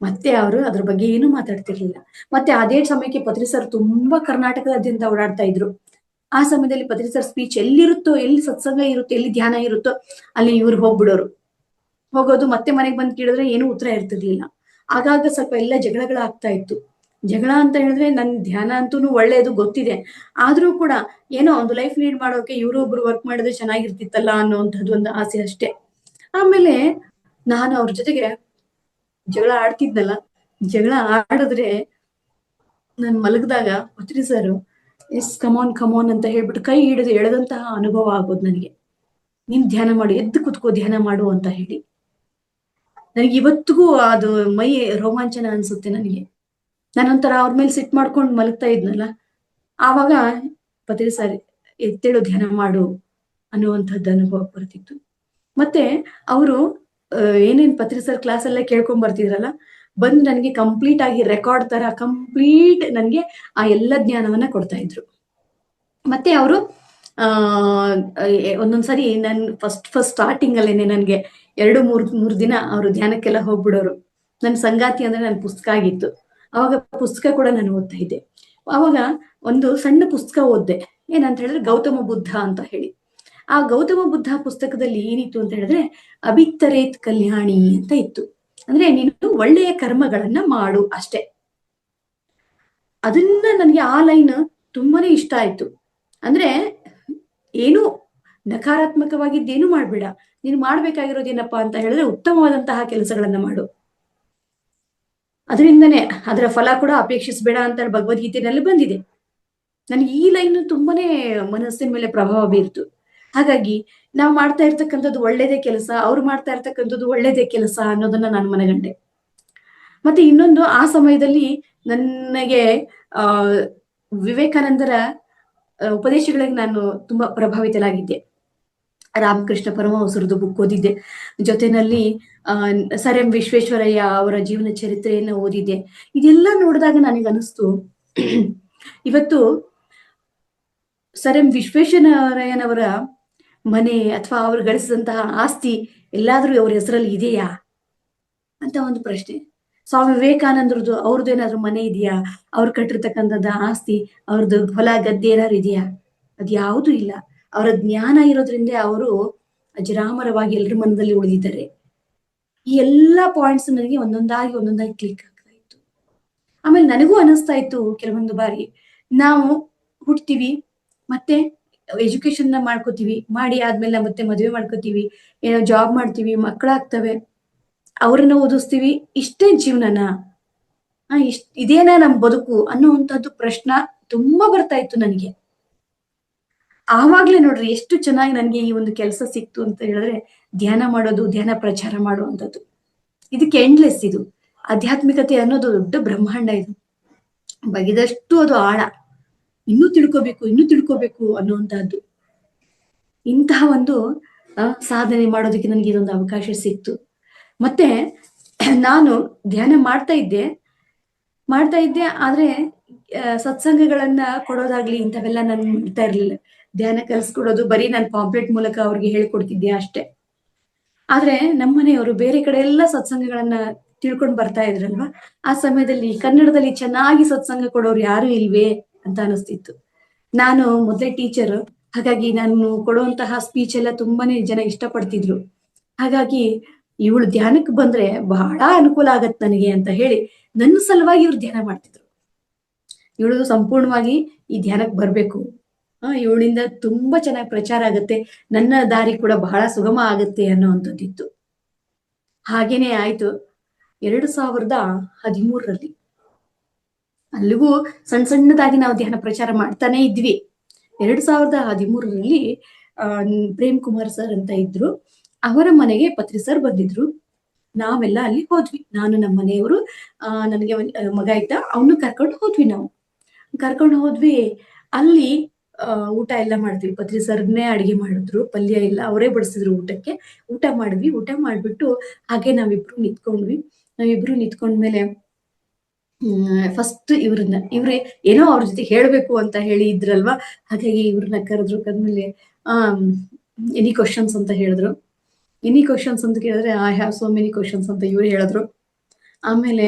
ಮತ್ತೆ ಅವರು ಅದ್ರ ಬಗ್ಗೆ ಏನು ಮಾತಾಡ್ತಿರ್ಲಿಲ್ಲ. ಮತ್ತೆ ಅದೇ ಸಮಯಕ್ಕೆ ಪತ್ರಿ ಸರ್ ತುಂಬಾ ಕರ್ನಾಟಕದಾದ್ಯಂತ ಓಡಾಡ್ತಾ ಇದ್ರು. ಆ ಸಮಯದಲ್ಲಿ ಪತ್ರಿ ಸರ್ ಸ್ಪೀಚ್ ಎಲ್ಲಿರುತ್ತೋ, ಎಲ್ಲಿ ಸತ್ಸಂಗ ಇರುತ್ತೋ, ಎಲ್ಲಿ ಧ್ಯಾನ ಇರುತ್ತೋ ಅಲ್ಲಿ ಇವ್ರು ಹೋಗ್ಬಿಡೋರು. ಹೋಗೋದು, ಮತ್ತೆ ಮನೆಗೆ ಬಂದು ಕೇಳಿದ್ರೆ ಏನು ಉತ್ತರ ಇರ್ತಿರ್ಲಿಲ್ಲ. ಆಗಾಗ ಸ್ವಲ್ಪ ಎಲ್ಲ ಜಗಳಗಳಾಗ್ತಾ ಇತ್ತು. ಜಗಳ ಅಂತ ಹೇಳಿದ್ರೆ ನನ್ ಧ್ಯಾನ ಅಂತೂ ಒಳ್ಳೇದು ಗೊತ್ತಿದೆ, ಆದ್ರೂ ಕೂಡ ಏನೋ ಒಂದು ಲೈಫ್ ಲೀಡ್ ಮಾಡೋಕೆ ಇವರು ಒಬ್ರು ವರ್ಕ್ ಮಾಡಿದ್ರೆ ಚೆನ್ನಾಗಿರ್ತಿತ್ತಲ್ಲ ಅನ್ನೋಂಥದ್ದು ಒಂದು ಆಸೆ ಅಷ್ಟೇ. ಆಮೇಲೆ ನಾನು ಅವ್ರ ಜೊತೆಗೆ ಜಗಳ ಆಡ್ತಿದ್ನಲ್ಲ, ಜಗಳ ಆಡಿದ್ರೆ ನಾನು ಮಲಗಿದಾಗ ಪತ್ರಿ ಸರ್ ಎಸ್ ಕಮಾನ್ ಅಂತ ಹೇಳ್ಬಿಟ್ಟು ಕೈ ಹಿಡಿದು ಎಳೆದಂತಹ ಅನುಭವ ಆಗೋದು ನನಗೆ. ನೀನ್ ಧ್ಯಾನ ಮಾಡು, ಎದ್ದು ಕುತ್ಕೋ ಧ್ಯಾನ ಮಾಡು ಅಂತ ಹೇಳಿ. ನನಗೆ ಇವತ್ತಿಗೂ ಅದು ಮೈ ರೋಮಾಂಚನ ಅನ್ಸುತ್ತೆ ನನಗೆ. ನಾನೊಂಥರ ಅವ್ರ ಮೇಲೆ ಸಿಟ್ ಮಾಡ್ಕೊಂಡು ಮಲಗ್ತಾ ಇದ್ನಲ್ಲ, ಆವಾಗ ಪತ್ರಿ ಸರ್ ಎತ್ತೇಳು ಧ್ಯಾನ ಮಾಡು ಅನ್ನುವಂಥದ್ದು ಅನುಭವ ಬರ್ತಿತ್ತು. ಮತ್ತೆ ಅವರು ಏನೇನ್ ಪತ್ರಿ ಸರ್ ಕ್ಲಾಸ್ ಎಲ್ಲ ಕೇಳ್ಕೊಂಡ್ ಬರ್ತಿದ್ರಲ್ಲ, ಬಂದು ನನಗೆ ಕಂಪ್ಲೀಟ್ ಆಗಿ ರೆಕಾರ್ಡ್ ತರ ಕಂಪ್ಲೀಟ್ ನನ್ಗೆ ಆ ಎಲ್ಲ ಜ್ಞಾನವನ್ನ ಕೊಡ್ತಾ ಇದ್ರು. ಮತ್ತೆ ಅವರು ಒಂದೊಂದ್ಸರಿ ನನ್ ಫಸ್ಟ್ ಸ್ಟಾರ್ಟಿಂಗ್ ಅಲ್ಲೇನೆ ನನ್ಗೆ 2-3 ದಿನ ಅವರು ಧ್ಯಾನಕ್ಕೆಲ್ಲ ಹೋಗ್ಬಿಡೋರು. ನನ್ ಸಂಗಾತಿ ಅಂದ್ರೆ ನನ್ ಪುಸ್ತಕ ಆಗಿತ್ತು. ಅವಾಗ ಪುಸ್ತಕ ಕೂಡ ನಾನು ಓದ್ತಾ ಇದ್ದೆ. ಅವಾಗ ಒಂದು ಸಣ್ಣ ಪುಸ್ತಕ ಓದ್ದೆ, ಏನಂತ ಹೇಳಿದ್ರೆ ಗೌತಮ ಬುದ್ಧ ಅಂತ ಹೇಳಿ. ಆ ಗೌತಮ ಬುದ್ಧ ಪುಸ್ತಕದಲ್ಲಿ ಏನಿತ್ತು ಅಂತ ಹೇಳಿದ್ರೆ ಅಭಿತ್ತರೇತ್ ಕಲ್ಯಾಣಿ ಅಂತ ಇತ್ತು. ಅಂದ್ರೆ ನೀನು ಒಳ್ಳೆಯ ಕರ್ಮಗಳನ್ನ ಮಾಡು ಅಷ್ಟೇ. ಅದನ್ನ ನನಗೆ ಆ ಲೈನ್ ತುಂಬಾನೇ ಇಷ್ಟ ಆಯ್ತು. ಅಂದ್ರೆ ಏನು ನಕಾರಾತ್ಮಕವಾಗಿದ್ದೇನು ಮಾಡ್ಬೇಡ, ನೀನು ಮಾಡ್ಬೇಕಾಗಿರೋದೇನಪ್ಪಾ ಅಂತ ಹೇಳಿದ್ರೆ ಉತ್ತಮವಾದಂತಹ ಕೆಲಸಗಳನ್ನ ಮಾಡು, ಅದರಿಂದನೇ ಅದರ ಫಲ ಕೂಡ ಅಪೇಕ್ಷಿಸಬೇಡ ಅಂತ ಭಗವದ್ಗೀತೆಯಲ್ಲಿ ಬಂದಿದೆ. ನನಗೆ ಈ ಲೈನ್ ತುಂಬಾನೇ ಮನಸ್ಸಿನ ಮೇಲೆ ಪ್ರಭಾವ ಬೀರ್ತು. ಹಾಗಾಗಿ ನಾವು ಮಾಡ್ತಾ ಇರ್ತಕ್ಕಂಥದ್ದು ಒಳ್ಳೇದೇ ಕೆಲಸ, ಅವ್ರು ಮಾಡ್ತಾ ಇರ್ತಕ್ಕಂಥದ್ದು ಒಳ್ಳೇದೇ ಕೆಲಸ ಅನ್ನೋದನ್ನ ನಾನು ಮನಗಂಡೆ. ಮತ್ತೆ ಇನ್ನೊಂದು ಆ ಸಮಯದಲ್ಲಿ ನನಗೆ ಆ ವಿವೇಕಾನಂದರ ಉಪದೇಶಗಳಿಗೆ ನಾನು ತುಂಬಾ ಪ್ರಭಾವಿತಳಾಗಿದ್ದೆ. ರಾಮಕೃಷ್ಣ ಪರಮಹಂಸರದ್ದು ಬುಕ್ ಓದಿದ್ದೆ. ಜೊತೆನಲ್ಲಿ ಸರ್ ಎಂ ವಿಶ್ವೇಶ್ವರಯ್ಯ ಅವರ ಜೀವನ ಚರಿತ್ರೆಯನ್ನ ಓದಿದ್ದೆ. ಇದೆಲ್ಲ ನೋಡಿದಾಗ ನನಗನ್ನಿಸ್ತು ಇವತ್ತು ಸರ್ ಎಂ ವಿಶ್ವೇಶ್ವರಯ್ಯನವರ ಮನೆ ಅಥವಾ ಅವರು ಗಳಿಸಿದಂತಹ ಆಸ್ತಿ ಎಲ್ಲಾದ್ರೂ ಅವ್ರ ಹೆಸರಲ್ಲಿ ಇದೆಯಾ ಅಂತ ಒಂದು ಪ್ರಶ್ನೆ. ಸ್ವಾಮಿ ವಿವೇಕಾನಂದರದ್ದು ಅವ್ರದ್ದು ಏನಾದ್ರು ಮನೆ ಇದೆಯಾ? ಅವ್ರು ಕಟ್ಟಿರ್ತಕ್ಕಂಥದ್ದು ಆಸ್ತಿ, ಅವ್ರದ್ದು ಹೊಲ ಗದ್ದೆ ಏನಾದ್ರು ಇದೆಯಾ? ಅದ್ ಯಾವುದು ಇಲ್ಲ. ಅವರ ಜ್ಞಾನ ಇರೋದ್ರಿಂದ ಅವರು ಅಜರಾಮರವಾಗಿ ಎಲ್ಲರ ಮನದಲ್ಲಿ ಉಳಿದಿದ್ದಾರೆ. ಈ ಎಲ್ಲಾ ಪಾಯಿಂಟ್ಸ್ ನನಗೆ ಒಂದೊಂದಾಗಿ ಕ್ಲಿಕ್ ಆಗ್ತಾ ಇತ್ತು. ಆಮೇಲೆ ನನಗೂ ಅನಿಸ್ತಾ ಇತ್ತು ಕೆಲವೊಂದು ಬಾರಿ, ನಾವು ಹುಟ್ತೀವಿ, ಮತ್ತೆ ಎಜುಕೇಶನ್ ಮಾಡ್ಕೋತೀವಿ, ಮಾಡಿ ಆದ್ಮೇಲೆ ಮತ್ತೆ ಮದುವೆ ಮಾಡ್ಕೋತೀವಿ, ಏನೋ ಜಾಬ್ ಮಾಡ್ತೀವಿ, ಮಕ್ಕಳಾಗ್ತವೆ, ಅವ್ರನ್ನ ಓದಿಸ್ತೀವಿ, ಇಷ್ಟೇ ಜೀವನನ? ಇದೇನಾ ನಮ್ ಬದುಕು ಅನ್ನುವಂಥದ್ದು ಪ್ರಶ್ನೆ ತುಂಬಾ ಬರ್ತಾ ಇತ್ತು ನನಗೆ. ಆವಾಗ್ಲೇ ನೋಡ್ರಿ ಎಷ್ಟು ಚೆನ್ನಾಗಿ ನನ್ಗೆ ಈ ಒಂದು ಕೆಲಸ ಸಿಕ್ತು ಅಂತ ಹೇಳಿದ್ರೆ, ಧ್ಯಾನ ಮಾಡೋದು, ಧ್ಯಾನ ಪ್ರಚಾರ ಮಾಡುವಂಥದ್ದು. ಇದಕ್ಕೆ ಎಂಡ್ಲೆಸ್ ಇದು. ಆಧ್ಯಾತ್ಮಿಕತೆ ಅನ್ನೋದು ದೊಡ್ಡ ಬ್ರಹ್ಮಾಂಡ ಇದು. ಬಗೆದಷ್ಟು ಅದು ಆಳ. ಇನ್ನೂ ತಿಳ್ಕೋಬೇಕು ಅನ್ನುವಂತಹದ್ದು. ಇಂತಹ ಒಂದು ಸಾಧನೆ ಮಾಡೋದಕ್ಕೆ ನನಗೆ ಇದೊಂದು ಅವಕಾಶ ಸಿಕ್ತು. ಮತ್ತೆ ನಾನು ಧ್ಯಾನ ಮಾಡ್ತಾ ಇದ್ದೆ, ಆದ್ರೆ ಸತ್ಸಂಗಗಳನ್ನ ಕೊಡೋದಾಗ್ಲಿ ಇಂಥವೆಲ್ಲ ನಾನು ಮಾಡ್ತಾ ಇರ್ಲಿಲ್ಲ. ಧ್ಯಾನ ಕಲಿಸ್ಕೊಡೋದು ಬರೀ ನಾನು ಪಾಂಪ್ಲೆಟ್ ಮೂಲಕ ಅವ್ರಿಗೆ ಹೇಳ್ಕೊಡ್ತಿದ್ದೆ ಅಷ್ಟೇ. ಆದ್ರೆ ನಮ್ಮನೆಯವರು ಬೇರೆ ಕಡೆ ಎಲ್ಲ ಸತ್ಸಂಗಗಳನ್ನ ತಿಳ್ಕೊಂಡು ಬರ್ತಾ ಇದ್ರಲ್ವಾ, ಆ ಸಮಯದಲ್ಲಿ ಕನ್ನಡದಲ್ಲಿ ಚೆನ್ನಾಗಿ ಸತ್ಸಂಗ ಕೊಡೋರು ಯಾರು ಇಲ್ವೇ ಅಂತ ಅನಿಸ್ತಿತ್ತು. ನಾನು ಮೊದಲೇ ಟೀಚರ್, ಹಾಗಾಗಿ ನಾನು ಕೊಡುವಂತಹ ಸ್ಪೀಚ್ ಎಲ್ಲ ತುಂಬಾನೇ ಜನ ಇಷ್ಟಪಡ್ತಿದ್ರು. ಹಾಗಾಗಿ ಇವಳು ಧ್ಯಾನಕ್ಕೆ ಬಂದ್ರೆ ಬಹಳ ಅನುಕೂಲ ಆಗತ್ ನನಗೆ ಅಂತ ಹೇಳಿ ನನ್ನ ಸಲುವಾಗಿ ಇವ್ರು ಧ್ಯಾನ ಮಾಡ್ತಿದ್ರು. ಇವಳು ಸಂಪೂರ್ಣವಾಗಿ ಈ ಧ್ಯಾನಕ್ಕೆ ಬರ್ಬೇಕು, ಇವಳಿಂದ ತುಂಬಾ ಚೆನ್ನಾಗಿ ಪ್ರಚಾರ ಆಗತ್ತೆ, ನನ್ನ ದಾರಿ ಕೂಡ ಬಹಳ ಸುಗಮ ಆಗತ್ತೆ ಅನ್ನೋವಂಥದ್ದಿತ್ತು. ಹಾಗೇನೆ ಆಯ್ತು. 2013ರಲ್ಲಿ ಅಲ್ಲಿಗೂ ಸಣ್ಣದಾಗಿ ನಾವು ಧ್ಯಾನ ಪ್ರಚಾರ ಮಾಡ್ತಾನೆ ಇದ್ವಿ. 2013ರಲ್ಲಿ ಪ್ರೇಮ್ ಕುಮಾರ್ ಸರ್ ಅಂತ ಇದ್ರು, ಅವರ ಮನೆಗೆ ಪತ್ರಿ ಸರ್ ಬಂದಿದ್ರು. ನಾವೆಲ್ಲ ಅಲ್ಲಿ ಹೋದ್ವಿ. ನಾನು ನಮ್ಮ ಮನೆಯವರು, ನನಗೆ ಮಗ ಇದ್ದ, ಅವನು ಕರ್ಕೊಂಡು ಹೋದ್ವಿ. ಅಲ್ಲಿ ಊಟ ಎಲ್ಲ ಮಾಡಿದ್ವಿ. ಪತ್ರಿ ಸರ್ನೇ ಅಡಿಗೆ ಮಾಡಿದ್ರು, ಪಲ್ಯ ಎಲ್ಲ ಅವರೇ ಬಡಿಸಿದ್ರು. ಊಟ ಮಾಡಿದ್ವಿ. ಊಟ ಮಾಡ್ಬಿಟ್ಟು ಹಾಗೆ ನಾವಿಬ್ರು ನಿಂತ್ಕೊಂಡ್ಮೇಲೆ ಫಸ್ಟ್ ಇವ್ರೇ ಏನೋ ಅವ್ರ ಜೊತೆ ಹೇಳ್ಬೇಕು ಅಂತ ಹೇಳಿ ಇದ್ರಲ್ವಾ, ಹಾಗಾಗಿ ಇವ್ರನ್ನ ಕರೆದ್ಮೇಲೆ ಎನಿ ಕ್ವಶನ್ಸ್ ಅಂತ ಹೇಳಿದ್ರು. ಎನಿ ಕ್ವಶನ್ಸ್ ಅಂತ ಕೇಳಿದ್ರೆ I have so many questions ಅಂತ ಇವ್ರು ಹೇಳಿದ್ರು. ಆಮೇಲೆ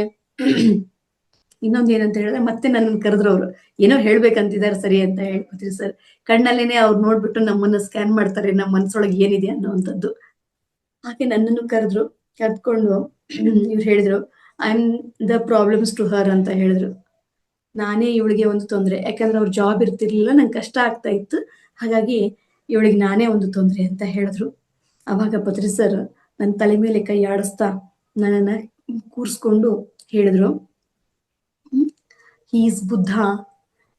ಇನ್ನೊಂದ್ ಏನಂತ ಹೇಳಿದ್ರೆ, ಮತ್ತೆ ನನ್ನನ್ನು ಕರೆದ್ರು. ಅವ್ರು ಏನೋ ಹೇಳ್ಬೇಕಂತಿದ್ದಾರೆ ಸರಿ ಅಂತ ಹೇಳ್ಕೊತೀವಿ ಸರ್. ಕಣ್ಣಲ್ಲೇನೆ ಅವ್ರು ನೋಡ್ಬಿಟ್ಟು ನಮ್ಮನ್ನ ಸ್ಕ್ಯಾನ್ ಮಾಡ್ತಾರೆ, ನಮ್ಮ ಮನ್ಸೊಳಗೆ ಏನಿದೆ ಅನ್ನೋವಂಥದ್ದು. ಹಾಗೆ ನನ್ನನ್ನು ಕರೆದ್ಕೊಂಡು ಇವ್ರು ಹೇಳಿದ್ರು, I am the problems to her ಅಂತ ಹೇಳಿದ್ರು. ನಾನೇ ಇವಳಿಗೆ ಒಂದು ತೊಂದ್ರೆ, ಯಾಕಂದ್ರೆ ಅವ್ರ ಜಾಬ್ ಇರ್ತಿರ್ಲಿಲ್ಲ, ನಂಗೆ ಕಷ್ಟ ಆಗ್ತಾ ಇತ್ತು, ಹಾಗಾಗಿ ಇವಳಿಗೆ ನಾನೇ ಒಂದು ತೊಂದ್ರೆ ಅಂತ ಹೇಳಿದ್ರು. ಅವಾಗ ಪತ್ರಿ ಸರ್ ನನ್ನ ತಲೆ ಮೇಲೆ ಕೈ ಆಡಿಸ್ತಾ ನನ್ನನ್ನ ಕೂರಿಸ್ಕೊಂಡು ಹೇಳಿದ್ರು, he is Buddha,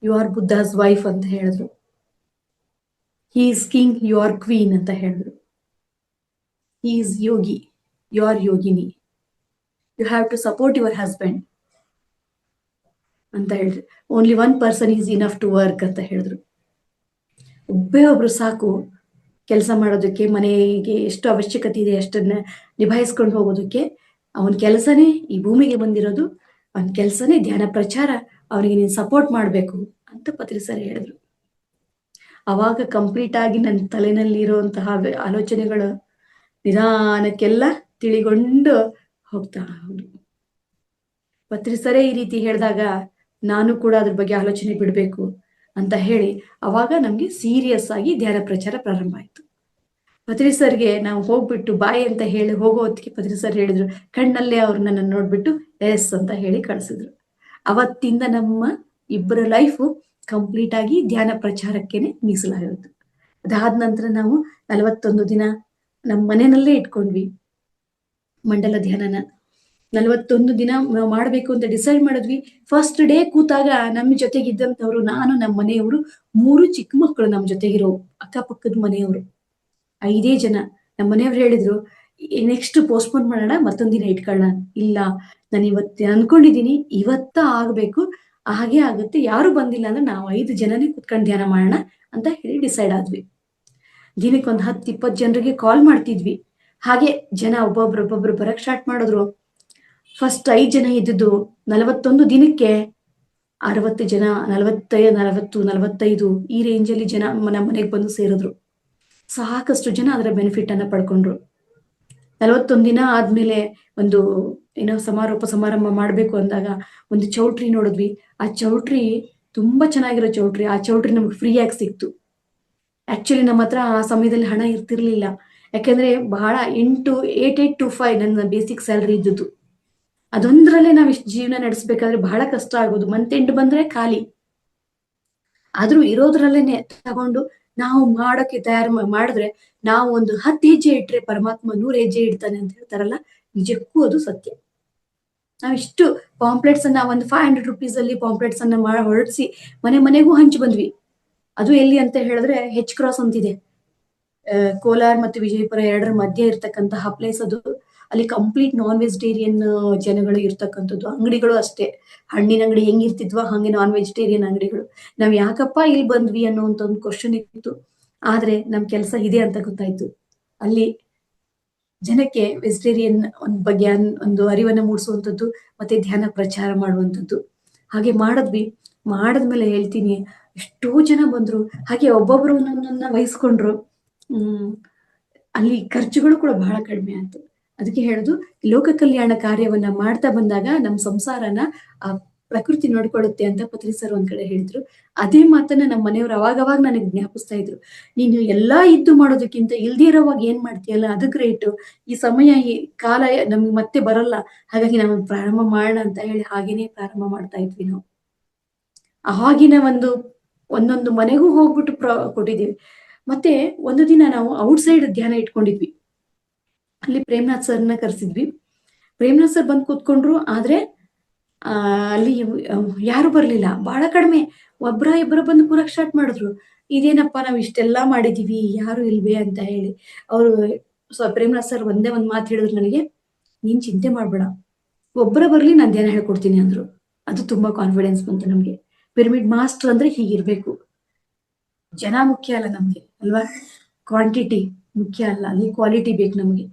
you are Buddha's wife ಅಂತ ಹೇಳಿದ್ರು. He is king, you are queen ಅಂತ ಹೇಳಿದ್ರು. He is yogi, you are yogini, you have to support your husband ಅಂತ ಹೇಳಿದ್ರು. Only one person is enough to work ಅಂತ ಹೇಳಿದ್ರು. ಒಬ್ಬರು ಸಾಕು ಕೆಲಸ ಮಾಡೋದಕ್ಕೆ, ಮನೆಗೆ ಎಷ್ಟು ಅವಶ್ಯಕತೆ ಇದೆ ಅಷ್ಟನ್ನ ನಿಭಾಯಿಸ್ಕೊಂಡು ಹೋಗೋದಕ್ಕೆ. ಅವನ ಕೆಲಸನೇ ಈ ಭೂಮಿಗೆ ಬಂದಿರೋದು, ಅವನ ಕೆಲಸನೇ ಧ್ಯಾನ ಪ್ರಚಾರ, ಅವನಿಗೆ ನೀನು ಸಪೋರ್ಟ್ ಮಾಡ್ಬೇಕು ಅಂತ ಪತ್ರಿ ಸರ್ ಹೇಳಿದ್ರು. ಅವಾಗ ಕಂಪ್ಲೀಟ್ ಆಗಿ ನನ್ನ ತಲೆನಲ್ಲಿ ಇರುವಂತಹ ಆಲೋಚನೆಗಳು ನಿಧಾನಕ್ಕೆಲ್ಲ ತಿಳಿಕೊಂಡು ಹೋಗ್ತಾ ಹೋದ್ರು. ಪತ್ರಿ ಸರೇ ಈ ರೀತಿ ಹೇಳಿದಾಗ ನಾನು ಕೂಡ ಅದ್ರ ಬಗ್ಗೆ ಆಲೋಚನೆ ಬಿಡ್ಬೇಕು ಅಂತ ಹೇಳಿ ಅವಾಗ ನಮ್ಗೆ ಸೀರಿಯಸ್ ಆಗಿ ಧ್ಯಾನ ಪ್ರಚಾರ ಪ್ರಾರಂಭ ಆಯ್ತು. ಪತ್ರಿ ಸರ್ಗೆ ನಾವು ಹೋಗ್ಬಿಟ್ಟು ಬಾಯಿ ಅಂತ ಹೇಳಿ ಹೋಗೋ ಹೊತ್ತಿಗೆ ಪತ್ರಿ ಸರ್ ಹೇಳಿದ್ರು, ಕಣ್ಣಲ್ಲೇ ಅವ್ರು ನನ್ನ ನೋಡ್ಬಿಟ್ಟು ಎಸ್ ಅಂತ ಹೇಳಿ ಕಳಿಸಿದ್ರು. ಅವತ್ತಿಂದ ನಮ್ಮ ಇಬ್ಬರ ಲೈಫು ಕಂಪ್ಲೀಟ್ ಆಗಿ ಧ್ಯಾನ ಪ್ರಚಾರಕ್ಕೇನೆ ಮೀಸಲಾಗಿತ್ತು. ಅದಾದ ನಂತರ ನಾವು 41 ದಿನ ನಮ್ಮ ಮನೆಯಲ್ಲೇ ಇಟ್ಕೊಂಡ್ವಿ ಮಂಡಲ ಧ್ಯಾನನ. 41 ದಿನ ಮಾಡ್ಬೇಕು ಅಂತ ಡಿಸೈಡ್ ಮಾಡಿದ್ವಿ. ಫಸ್ಟ್ ಡೇ ಕೂತಾಗ ನಮ್ಮ ಜೊತೆಗಿದ್ದಂಥವ್ರು, ನಾನು, ನಮ್ಮ ಮನೆಯವರು, 3 ಚಿಕ್ಕ ಮಕ್ಕಳು ನಮ್ಮ ಜೊತೆಗಿರೋ, ಅಕ್ಕಪಕ್ಕದ ಮನೆಯವರು, 5 ಜನ. ನಮ್ಮ ಮನೆಯವ್ರು ಹೇಳಿದ್ರು, ನೆಕ್ಸ್ಟ್ ಪೋಸ್ಟ್‌ಪೋನ್ ಮಾಡೋಣ, ಮತ್ತೊಂದ್ ದಿನ ಇಟ್ಕೊಳ್ಳೋಣ. ಇಲ್ಲ, ನಾನು ಇವತ್ತು ಅನ್ಕೊಂಡಿದೀನಿ, ಇವತ್ತ ಆಗ್ಬೇಕು. ಹಾಗೆ ಆಗುತ್ತೆ. ಯಾರು ಬಂದಿಲ್ಲ ಅಂದ್ರೆ ನಾವು 5 ಜನನೇ ಕುತ್ಕೊಂಡು ಧ್ಯಾನ ಮಾಡೋಣ ಅಂತ ಹೇಳಿ ಡಿಸೈಡ್ ಆದ್ವಿ. ದಿನಕ್ಕೊಂದ್ 10, 20 ಜನರಿಗೆ ಕಾಲ್ ಮಾಡ್ತಿದ್ವಿ. ಹಾಗೆ ಜನ ಒಬ್ಬೊಬ್ರು ಬರಕ್ ಸ್ಟಾರ್ಟ್ ಮಾಡಿದ್ರು. ಫಸ್ಟ್ 5 ಜನ ಇದ್ದಿದ್ದು 41 ದಿನಕ್ಕೆ 60 ಜನ, 45 ಈ ರೇಂಜಲ್ಲಿ ಜನ ನಮ್ಮ ಮನೆಗೆ ಬಂದು ಸೇರಿದ್ರು. ಸಾಕಷ್ಟು ಜನ ಅದರ ಬೆನಿಫಿಟ್ ಅನ್ನ ಪಡ್ಕೊಂಡ್ರು. 41 ದಿನ ಆದ್ಮೇಲೆ ಒಂದು ಏನೋ ಸಮಾರೋಪ ಸಮಾರಂಭ ಮಾಡ್ಬೇಕು ಅಂದಾಗ ಒಂದು ಚೌಲ್ಟ್ರಿ ನೋಡಿದ್ವಿ. ಆ ಚೌಲ್ಟ್ರಿ ತುಂಬಾ ಚೆನ್ನಾಗಿರೋ ಚೌಲ್ಟ್ರಿ. ಆ ಚೌಲ್ಟ್ರಿ ನಮ್ಗೆ ಫ್ರೀ ಆಗಿ ಸಿಕ್ತು. ಆಕ್ಚುಲಿ ನಮ್ಮ ಹತ್ರ ಆ ಸಮಯದಲ್ಲಿ ಹಣ ಇರ್ತಿರ್ಲಿಲ್ಲ. ಯಾಕೆಂದ್ರೆ ಬಹಳ 8825 ನನ್ನ ಬೇಸಿಕ್ ಸ್ಯಾಲರಿ ಇದ್ದದ್ದು. ಅದೊಂದ್ರಲ್ಲೇ ನಾವ್ ಇಷ್ಟು ಜೀವನ ನಡೆಸ್ಬೇಕಾದ್ರೆ ಬಹಳ ಕಷ್ಟ ಆಗೋದು. ಮಂತ್ ಎಂಡ್ ಬಂದ್ರೆ ಖಾಲಿ. ಆದ್ರೂ ಇರೋದ್ರಲ್ಲೇನೆ ತಗೊಂಡು ನಾವು ಮಾಡೋಕೆ ತಯಾರು ಮಾಡಿದ್ರೆ, ನಾವು ಒಂದು 10 ಹೆಜ್ಜೆ ಇಟ್ರೆ ಪರಮಾತ್ಮ 100 ಹೆಜ್ಜೆ ಇಡ್ತಾನೆ ಅಂತ ಹೇಳ್ತಾರಲ್ಲ, ನಿಜಕ್ಕೂ ಅದು ಸತ್ಯ. ನಾವಿಷ್ಟು ಪಾಂಪ್ಲೆಟ್ಸ್ ಅನ್ನ ಒಂದು 500 ರುಪೀಸ್ ಅಲ್ಲಿ ಪಾಂಪ್ಲೆಟ್ಸ್ ಅನ್ನ ಹೊರಡಿಸಿ ಮನೆ ಮನೆಗೂ ಹಂಚಿ ಬಂದ್ವಿ. ಅದು ಎಲ್ಲಿ ಅಂತ ಹೇಳಿದ್ರೆ ಹೆಚ್ ಕ್ರಾಸ್ ಅಂತಿದೆ. ಕೋಲಾರ ಮತ್ತು ವಿಜಯಪುರ ಎರಡರ ಮಧ್ಯೆ ಇರ್ತಕ್ಕಂತಹ ಪ್ಲೇಸ್ ಅದು. ಅಲ್ಲಿ ಕಂಪ್ಲೀಟ್ ನಾನ್ ವೆಜಿಟೇರಿಯನ್ ಜನಗಳು ಇರ್ತಕ್ಕಂಥದ್ದು. ಅಂಗಡಿಗಳು ಅಷ್ಟೇ. ಹಣ್ಣಿನ ಅಂಗಡಿ ಹೆಂಗಿರ್ತಿದ್ವೋ ಹಂಗೆ ನಾನ್ ವೆಜಿಟೇರಿಯನ್ ಅಂಗಡಿಗಳು. ನಾವ್ ಯಾಕಪ್ಪ ಇಲ್ಲಿ ಬಂದ್ವಿ ಅನ್ನೋಂತ ಒಂದು ಕ್ವಶನ್ ಇತ್ತು. ಆದ್ರೆ ನಮ್ ಕೆಲಸ ಇದೆ ಅಂತ ಗೊತ್ತಾಯ್ತು. ಅಲ್ಲಿ ಜನಕ್ಕೆ ವೆಜಿಟೇರಿಯನ್ ಬಗ್ಗೆ ಒಂದು ಅರಿವನ್ನ ಮೂಡಿಸುವಂಥದ್ದು, ಮತ್ತೆ ಧ್ಯಾನ ಪ್ರಚಾರ ಮಾಡುವಂಥದ್ದು. ಹಾಗೆ ಮಾಡಿದ್ವಿ. ಮಾಡಿದ್ಮೇಲೆ ಹೇಳ್ತೀನಿ, ಎಷ್ಟೋ ಜನ ಬಂದ್ರು. ಹಾಗೆ ಒಬ್ಬೊಬ್ರು ನನ್ನನ್ನ ವಹಿಸ್ಕೊಂಡ್ರು. ಅಲ್ಲಿ ಖರ್ಚುಗಳು ಕೂಡ ಬಹಳ ಕಡಿಮೆ ಆಯ್ತು. ಅದಕ್ಕೆ ಹೇಳುದು, ಲೋಕ ಕಲ್ಯಾಣ ಕಾರ್ಯವನ್ನ ಮಾಡ್ತಾ ಬಂದಾಗ ನಮ್ ಸಂಸಾರನ ಆ ಪ್ರಕೃತಿ ನೋಡ್ಕೊಳ್ಳುತ್ತೆ ಅಂತ ಪತ್ರಿ ಸರ್ ಒಂದ್ ಕಡೆ ಹೇಳಿದ್ರು. ಅದೇ ಮಾತನ್ನ ನಮ್ಮ ಮನೆಯವ್ರು ಅವಾಗವಾಗ ನನಗೆ ಜ್ಞಾಪಿಸ್ತಾ ಇದ್ರು. ನೀನು ಎಲ್ಲಾ ಇದ್ದು ಮಾಡೋದಕ್ಕಿಂತ ಇಲ್ದೇ ಇರೋವಾಗ ಏನ್ ಮಾಡ್ತೀಯಲ್ಲ ಅದು ಗ್ರೇಟು. ಈ ಸಮಯ, ಈ ಕಾಲ ನಮ್ಗೆ ಮತ್ತೆ ಬರಲ್ಲ. ಹಾಗಾಗಿ ನಾವು ಪ್ರಾರಂಭ ಮಾಡೋಣ ಅಂತ ಹೇಳಿ ಹಾಗೇನೆ ಪ್ರಾರಂಭ ಮಾಡ್ತಾ ಇದ್ವಿ ನಾವು. ಆವಾಗಿನ ಒಂದೊಂದು ಮನೆಗೂ ಹೋಗ್ಬಿಟ್ಟು ಕೊಟ್ಟಿದ್ದೀವಿ. ಮತ್ತೆ ಒಂದು ದಿನ ನಾವು ಔಟ್ಸೈಡ್ ಧ್ಯಾನ ಇಟ್ಕೊಂಡಿದ್ವಿ. ಅಲ್ಲಿ ಪ್ರೇಮ್ನಾಥ್ ಸರ್ನ ಕರೆಸಿದ್ವಿ. ಪ್ರೇಮ್ನಾಥ್ ಸರ್ ಬಂದು ಕೂತ್ಕೊಂಡ್ರು. ಆದ್ರೆ ಅಲ್ಲಿ ಯಾರು ಬರ್ಲಿಲ್ಲ. ಬಹಳ ಕಡಿಮೆ. ಇಬ್ಬರ ಬಂದು ಕೂರಕ್ ಸ್ಟಾರ್ಟ್ ಮಾಡಿದ್ರು. ಇದೇನಪ್ಪ ನಾವ್ ಇಷ್ಟೆಲ್ಲಾ ಮಾಡಿದೀವಿ, ಯಾರು ಇಲ್ವೇ ಅಂತ ಹೇಳಿ. ಅವರು ಪ್ರೇಮ್ನಾಥ್ ಸರ್ ಒಂದೇ ಒಂದ್ ಮಾತು ಹೇಳಿದ್ರು ನನಗೆ, ನೀನ್ ಚಿಂತೆ ಮಾಡ್ಬೇಡ, ಒಬ್ಬರ ಬರ್ಲಿ ನಾನ್ ಧ್ಯಾನ ಹೇಳ್ಕೊಡ್ತೀನಿ ಅಂದ್ರು. ಅದು ತುಂಬಾ ಕಾನ್ಫಿಡೆನ್ಸ್ ಬಂತು ನಮ್ಗೆ. ಪಿರಮಿಡ್ ಮಾಸ್ಟರ್ ಅಂದ್ರೆ ಹೀಗಿರ್ಬೇಕು. ಜನ ಮುಖ್ಯ ಅಲ್ಲ ನಮ್ಗೆ, ಅಲ್ವಾ? ಕ್ವಾಂಟಿಟಿ ಮುಖ್ಯ ಅಲ್ಲ, ಅಲ್ಲಿ ಕ್ವಾಲಿಟಿ ಬೇಕು ನಮ್ಗೆ.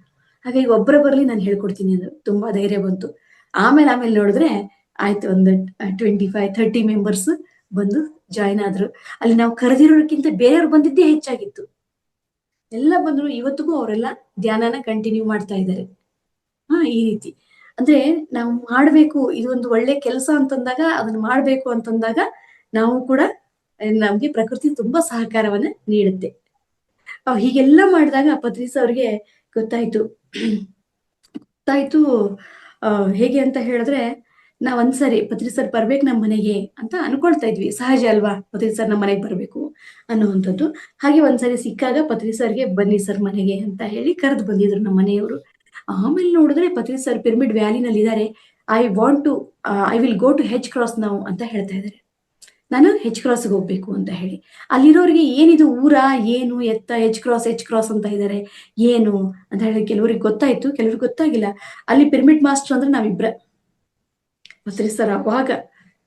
ಹಾಗಾಗಿ ಒಬ್ಬರ ಬರ್ಲಿ ನಾನು ಹೇಳ್ಕೊಡ್ತೀನಿ ಅಂದ್ರು. ತುಂಬಾ ಧೈರ್ಯ ಬಂತು. ಆಮೇಲೆ ನೋಡಿದ್ರೆ ಆಯ್ತು, ಒಂದು 25-30 ಮೆಂಬರ್ಸ್ ಬಂದು ಜಾಯ್ನ್ ಆದ್ರು. ಅಲ್ಲಿ ನಾವು ಕರೆದಿರೋಕ್ಕಿಂತ ಬೇರೆಯವ್ರು ಬಂದಿದ್ದೇ ಹೆಚ್ಚಾಗಿತ್ತು. ಎಲ್ಲ ಬಂದ್ರು. ಇವತ್ತಿಗೂ ಅವರೆಲ್ಲ ಧ್ಯಾನನ ಕಂಟಿನ್ಯೂ ಮಾಡ್ತಾ ಇದ್ದಾರೆ. ಈ ರೀತಿ ಅಂದ್ರೆ ನಾವು ಮಾಡ್ಬೇಕು, ಇದು ಒಂದು ಒಳ್ಳೆ ಕೆಲಸ ಅಂತಂದಾಗ, ಅದನ್ನ ಮಾಡ್ಬೇಕು ಅಂತಂದಾಗ ನಾವು ಕೂಡ ನಮ್ಗೆ ಪ್ರಕೃತಿ ತುಂಬಾ ಸಹಕಾರವನ್ನ ನೀಡುತ್ತೆ. ಹೀಗೆಲ್ಲ ಮಾಡಿದಾಗ ಪತ್ರಿಸ್ ಅವ್ರಿಗೆ ಗೊತ್ತಾಯ್ತು. ಹೇಗೆ ಅಂತ ಹೇಳಿದ್ರೆ, ನಾವ್ ಒಂದ್ಸರಿ ಪತ್ರಿ ಸರ್ ಬರ್ಬೇಕು ನಮ್ಮ ಮನೆಗೆ ಅಂತ ಅನ್ಕೊಳ್ತಾ ಇದ್ವಿ. ಸಹಜ ಅಲ್ವಾ, ಪತ್ರಿ ಸರ್ ನಮ್ಮ ಮನೆಗೆ ಬರ್ಬೇಕು ಅನ್ನುವಂಥದ್ದು. ಹಾಗೆ ಒಂದ್ಸರಿ ಸಿಕ್ಕಾಗ ಪತ್ರಿ ಸರ್ಗೆ ಬನ್ನಿ ಸರ್ ಮನೆಗೆ ಅಂತ ಹೇಳಿ ಕರೆದು ಬಂದಿದ್ರು ನಮ್ಮ ಮನೆಯವರು. ಆಮೇಲೆ ನೋಡಿದ್ರೆ ಪತ್ರಿ ಸರ್ ಪಿರಮಿಡ್ ವ್ಯಾಲಿನಲ್ಲಿ ಇದ್ದಾರೆ. I will go to H cross ನಾವು ಅಂತ ಹೇಳ್ತಾ ಇದ್ದಾರೆ. ನಾನು ಹೆಚ್ ಕ್ರಾಸ್ಗೆ ಹೋಗ್ಬೇಕು ಅಂತ ಹೇಳಿ. ಅಲ್ಲಿರೋರಿಗೆ ಏನಿದು ಊರ, ಏನು ಎತ್ತ, ಹೆಚ್ ಕ್ರಾಸ್ ಅಂತ ಇದ್ದಾರೆ, ಏನು ಅಂತ ಹೇಳಿ ಕೆಲವರಿಗೆ ಗೊತ್ತಾಯ್ತು, ಕೆಲವ್ರಿಗೆ ಗೊತ್ತಾಗಿಲ್ಲ. ಅಲ್ಲಿ ಪಿರಮಿಡ್ ಮಾಸ್ಟರ್ ಅಂದ್ರೆ ನಾವಿಬ್ರ. ಪತ್ರಿ ಸರ್ ಅವಾಗ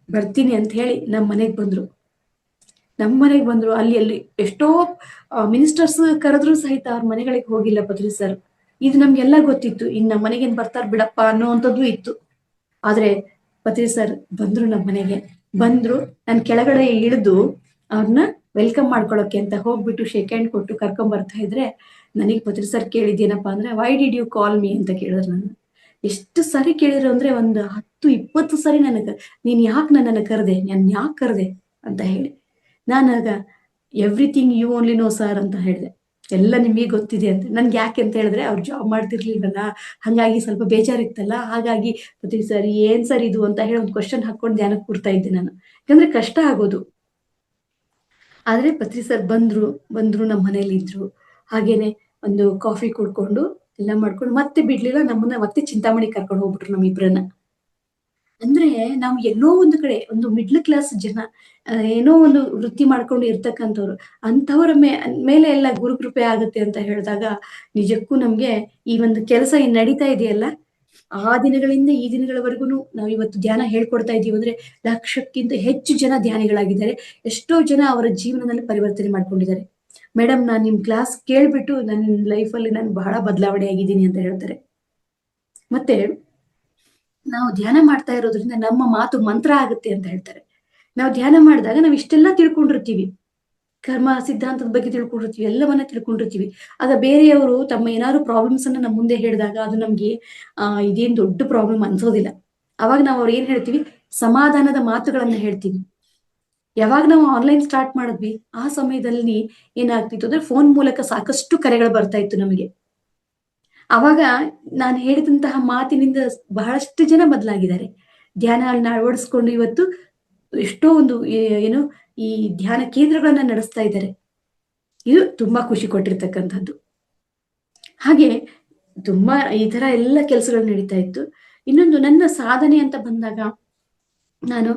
ಬರ್ತೀನಿ ಅಂತ ಹೇಳಿ ನಮ್ಮ ಮನೆಗೆ ಬಂದ್ರು. ಅಲ್ಲಿ ಎಷ್ಟೋ ಮಿನಿಸ್ಟರ್ಸ್ ಕರೆದ್ರು ಸಹಿತ ಅವ್ರ ಮನೆಗಳಿಗೆ ಹೋಗಿಲ್ಲ ಪತ್ರಿ ಸರ್. ಇದು ನಮ್ಗೆಲ್ಲ ಗೊತ್ತಿತ್ತು. ಇನ್ ನಮ್ಮ ಮನೆಗೇನ್ ಬರ್ತಾರ ಬಿಡಪ್ಪ ಅನ್ನೋವಂಥದ್ದು ಇತ್ತು. ಆದ್ರೆ ಪತ್ರಿ ಸರ್ ಬಂದ್ರು ನಮ್ಮ ಮನೆಗೆ. ನಾನು ಕೆಳಗಡೆ ಇಳಿದು ಅವ್ರನ್ನ ವೆಲ್ಕಮ್ ಮಾಡ್ಕೊಳಕ್ಕೆ ಅಂತ ಹೋಗ್ಬಿಟ್ಟು ಶೇಕ್ ಹ್ಯಾಂಡ್ ಕೊಟ್ಟು ಕರ್ಕೊಂಡ್ ಬರ್ತಾ ಇದ್ರೆ, ನನಗೆ ಪತ್ರಿ ಸರ್ ಕೇಳಿದ್ದೇನಪ್ಪಾ ಅಂದ್ರೆ, why did you call me ಅಂತ ಕೇಳಿದ್ರು. ನಾನು ಎಷ್ಟು ಸರಿ ಕೇಳಿದ್ರು ಅಂದ್ರೆ, ಒಂದು 10-20 ಸರಿ ನೀನ್ ಯಾಕೆ ನನ್ನನ್ನು ಕರೆದೆ, ನಾನು ಯಾಕೆ ಕರೆದೆ ಅಂತ ಹೇಳಿ. ನಾನಾಗ everything you only know sir ಅಂತ ಹೇಳಿದೆ. ಎಲ್ಲ ನಿಮಗೆ ಗೊತ್ತಿದೆ ಅಂತ. ನನ್ಗೆ ಯಾಕೆ ಅಂತ ಹೇಳಿದ್ರೆ, ಅವ್ರು ಜಾಬ್ ಮಾಡ್ತಿರ್ಲಿಲ್ವಲ್ಲ, ಹಂಗಾಗಿ ಸ್ವಲ್ಪ ಬೇಜಾರಿತ್ತಲ್ಲ. ಹಾಗಾಗಿ ಪತ್ರಿ ಸರ್ ಏನ್ ಸರ್ ಇದು ಅಂತ ಹೇಳಿ ಒಂದು ಕ್ವಶನ್ ಹಾಕೊಂಡು ಧ್ಯಾನಕ್ಕೆ ಕೂರ್ತಾ ಇದ್ದೆ ನಾನು. ಯಾಕಂದ್ರೆ ಕಷ್ಟ ಆಗೋದು. ಆದ್ರೆ ಪತ್ರಿ ಸರ್ ಬಂದ್ರು ನಮ್ಮ ಮನೇಲಿ ಇದ್ರು. ಹಾಗೇನೆ ಒಂದು ಕಾಫಿ ಕುಡ್ಕೊಂಡು ಎಲ್ಲ ಮಾಡ್ಕೊಂಡು ಮತ್ತೆ ಬಿಡ್ಲಿಲ್ಲ. ನಮ್ಮನ್ನ ಮತ್ತೆ ಚಿಂತಾಮಣಿ ಕರ್ಕೊಂಡು ಹೋಗ್ಬಿಟ್ರು ನಮ್ಮಿಬ್ರನ್ನ. ಅಂದ್ರೆ ನಾವು ಎಲ್ಲೋ ಒಂದು ಕಡೆ ಒಂದು ಮಿಡ್ಲ್ ಕ್ಲಾಸ್ ಜನ ಏನೋ ಒಂದು ವೃತ್ತಿ ಮಾಡ್ಕೊಂಡು ಇರ್ತಕ್ಕಂಥವ್ರು ಅಂಥವ್ರ ಮೇಲೆ ಎಲ್ಲ ಗುರುಕೃಪೆ ಆಗುತ್ತೆ ಅಂತ ಹೇಳಿದಾಗ ನಿಜಕ್ಕೂ ನಮ್ಗೆ ಈ ಒಂದು ಕೆಲಸ ಏನ್ ನಡೀತಾ ಇದೆಯಲ್ಲ ಆ ದಿನಗಳಿಂದ ಈ ದಿನಗಳವರೆಗೂ ನಾವು ಇವತ್ತು ಧ್ಯಾನ ಹೇಳ್ಕೊಡ್ತಾ ಇದೀವಿ ಅಂದ್ರೆ ಲಕ್ಷಕ್ಕಿಂತ ಹೆಚ್ಚು ಜನ ಧ್ಯಾನಿಗಳಾಗಿದ್ದಾರೆ. ಎಷ್ಟೋ ಜನ ಅವರ ಜೀವನದಲ್ಲಿ ಪರಿವರ್ತನೆ ಮಾಡ್ಕೊಂಡಿದ್ದಾರೆ. ಮೇಡಮ್ ನಾನ್ ನಿಮ್ ಕ್ಲಾಸ್ ಕೇಳ್ಬಿಟ್ಟು ನನ್ನ ಲೈಫಲ್ಲಿ ನಾನು ಬಹಳ ಬದಲಾವಣೆ ಆಗಿದ್ದೀನಿ ಅಂತ ಹೇಳ್ತಾರೆ. ಮತ್ತೆ ನಾವು ಧ್ಯಾನ ಮಾಡ್ತಾ ಇರೋದ್ರಿಂದ ನಮ್ಮ ಮಾತು ಮಂತ್ರ ಆಗುತ್ತೆ ಅಂತ ಹೇಳ್ತಾರೆ. ನಾವು ಧ್ಯಾನ ಮಾಡಿದಾಗ ನಾವು ಇಷ್ಟೆಲ್ಲ ತಿಳ್ಕೊಂಡಿರ್ತೀವಿ. ಕರ್ಮ ಸಿದ್ಧಾಂತದ ಬಗ್ಗೆ ತಿಳ್ಕೊಂಡಿರ್ತೀವಿ. ಎಲ್ಲವನ್ನ ತಿಳ್ಕೊಂಡಿರ್ತೀವಿ. ಆಗ ಬೇರೆಯವರು ತಮ್ಮ ಏನಾದ್ರು ಪ್ರಾಬ್ಲಮ್ಸ್ ಅನ್ನ ನಮ್ಮ ಮುಂದೆ ಹೇಳಿದಾಗ ಅದು ನಮ್ಗೆ ಇದೇನ್ ದೊಡ್ಡ ಪ್ರಾಬ್ಲಮ್ ಅನ್ಸೋದಿಲ್ಲ. ಅವಾಗ ನಾವು ಅವ್ರ್ ಏನ್ ಹೇಳ್ತೀವಿ ಸಮಾಧಾನದ ಮಾತುಗಳನ್ನ ಹೇಳ್ತೀವಿ. ಯಾವಾಗ ನಾವು ಆನ್ಲೈನ್ ಸ್ಟಾರ್ಟ್ ಮಾಡಿದ್ವಿ ಆ ಸಮಯದಲ್ಲಿ ಏನಾಗ್ತಿತ್ತು ಅಂದ್ರೆ ಫೋನ್ ಮೂಲಕ ಸಾಕಷ್ಟು ಕರೆಗಳು ಬರ್ತಾ ಇತ್ತು ನಮಗೆ. ಅವಾಗ ನಾನು ಹೇಳಿದಂತಹ ಮಾತಿನಿಂದ ಬಹಳಷ್ಟು ಜನ ಬದಲಾಗಿದ್ದಾರೆ. ಧ್ಯಾನವನ್ನ ಅಳವಡಿಸ್ಕೊಂಡು ಇವತ್ತು ಎಷ್ಟೋ ಒಂದು ಏನು ಈ ಧ್ಯಾನ ಕೇಂದ್ರಗಳನ್ನ ನಡೆಸ್ತಾ ಇದ್ದಾರೆ. ಇದು ತುಂಬಾ ಖುಷಿ ಕೊಟ್ಟಿರ್ತಕ್ಕಂಥದ್ದು. ಹಾಗೆ ತುಂಬಾ ಈ ತರ ಎಲ್ಲ ಕೆಲಸಗಳು ನಡೀತಾ ಇತ್ತು. ಇನ್ನೊಂದು ನನ್ನ ಸಾಧನೆ ಅಂತ ಬಂದಾಗ ನಾನು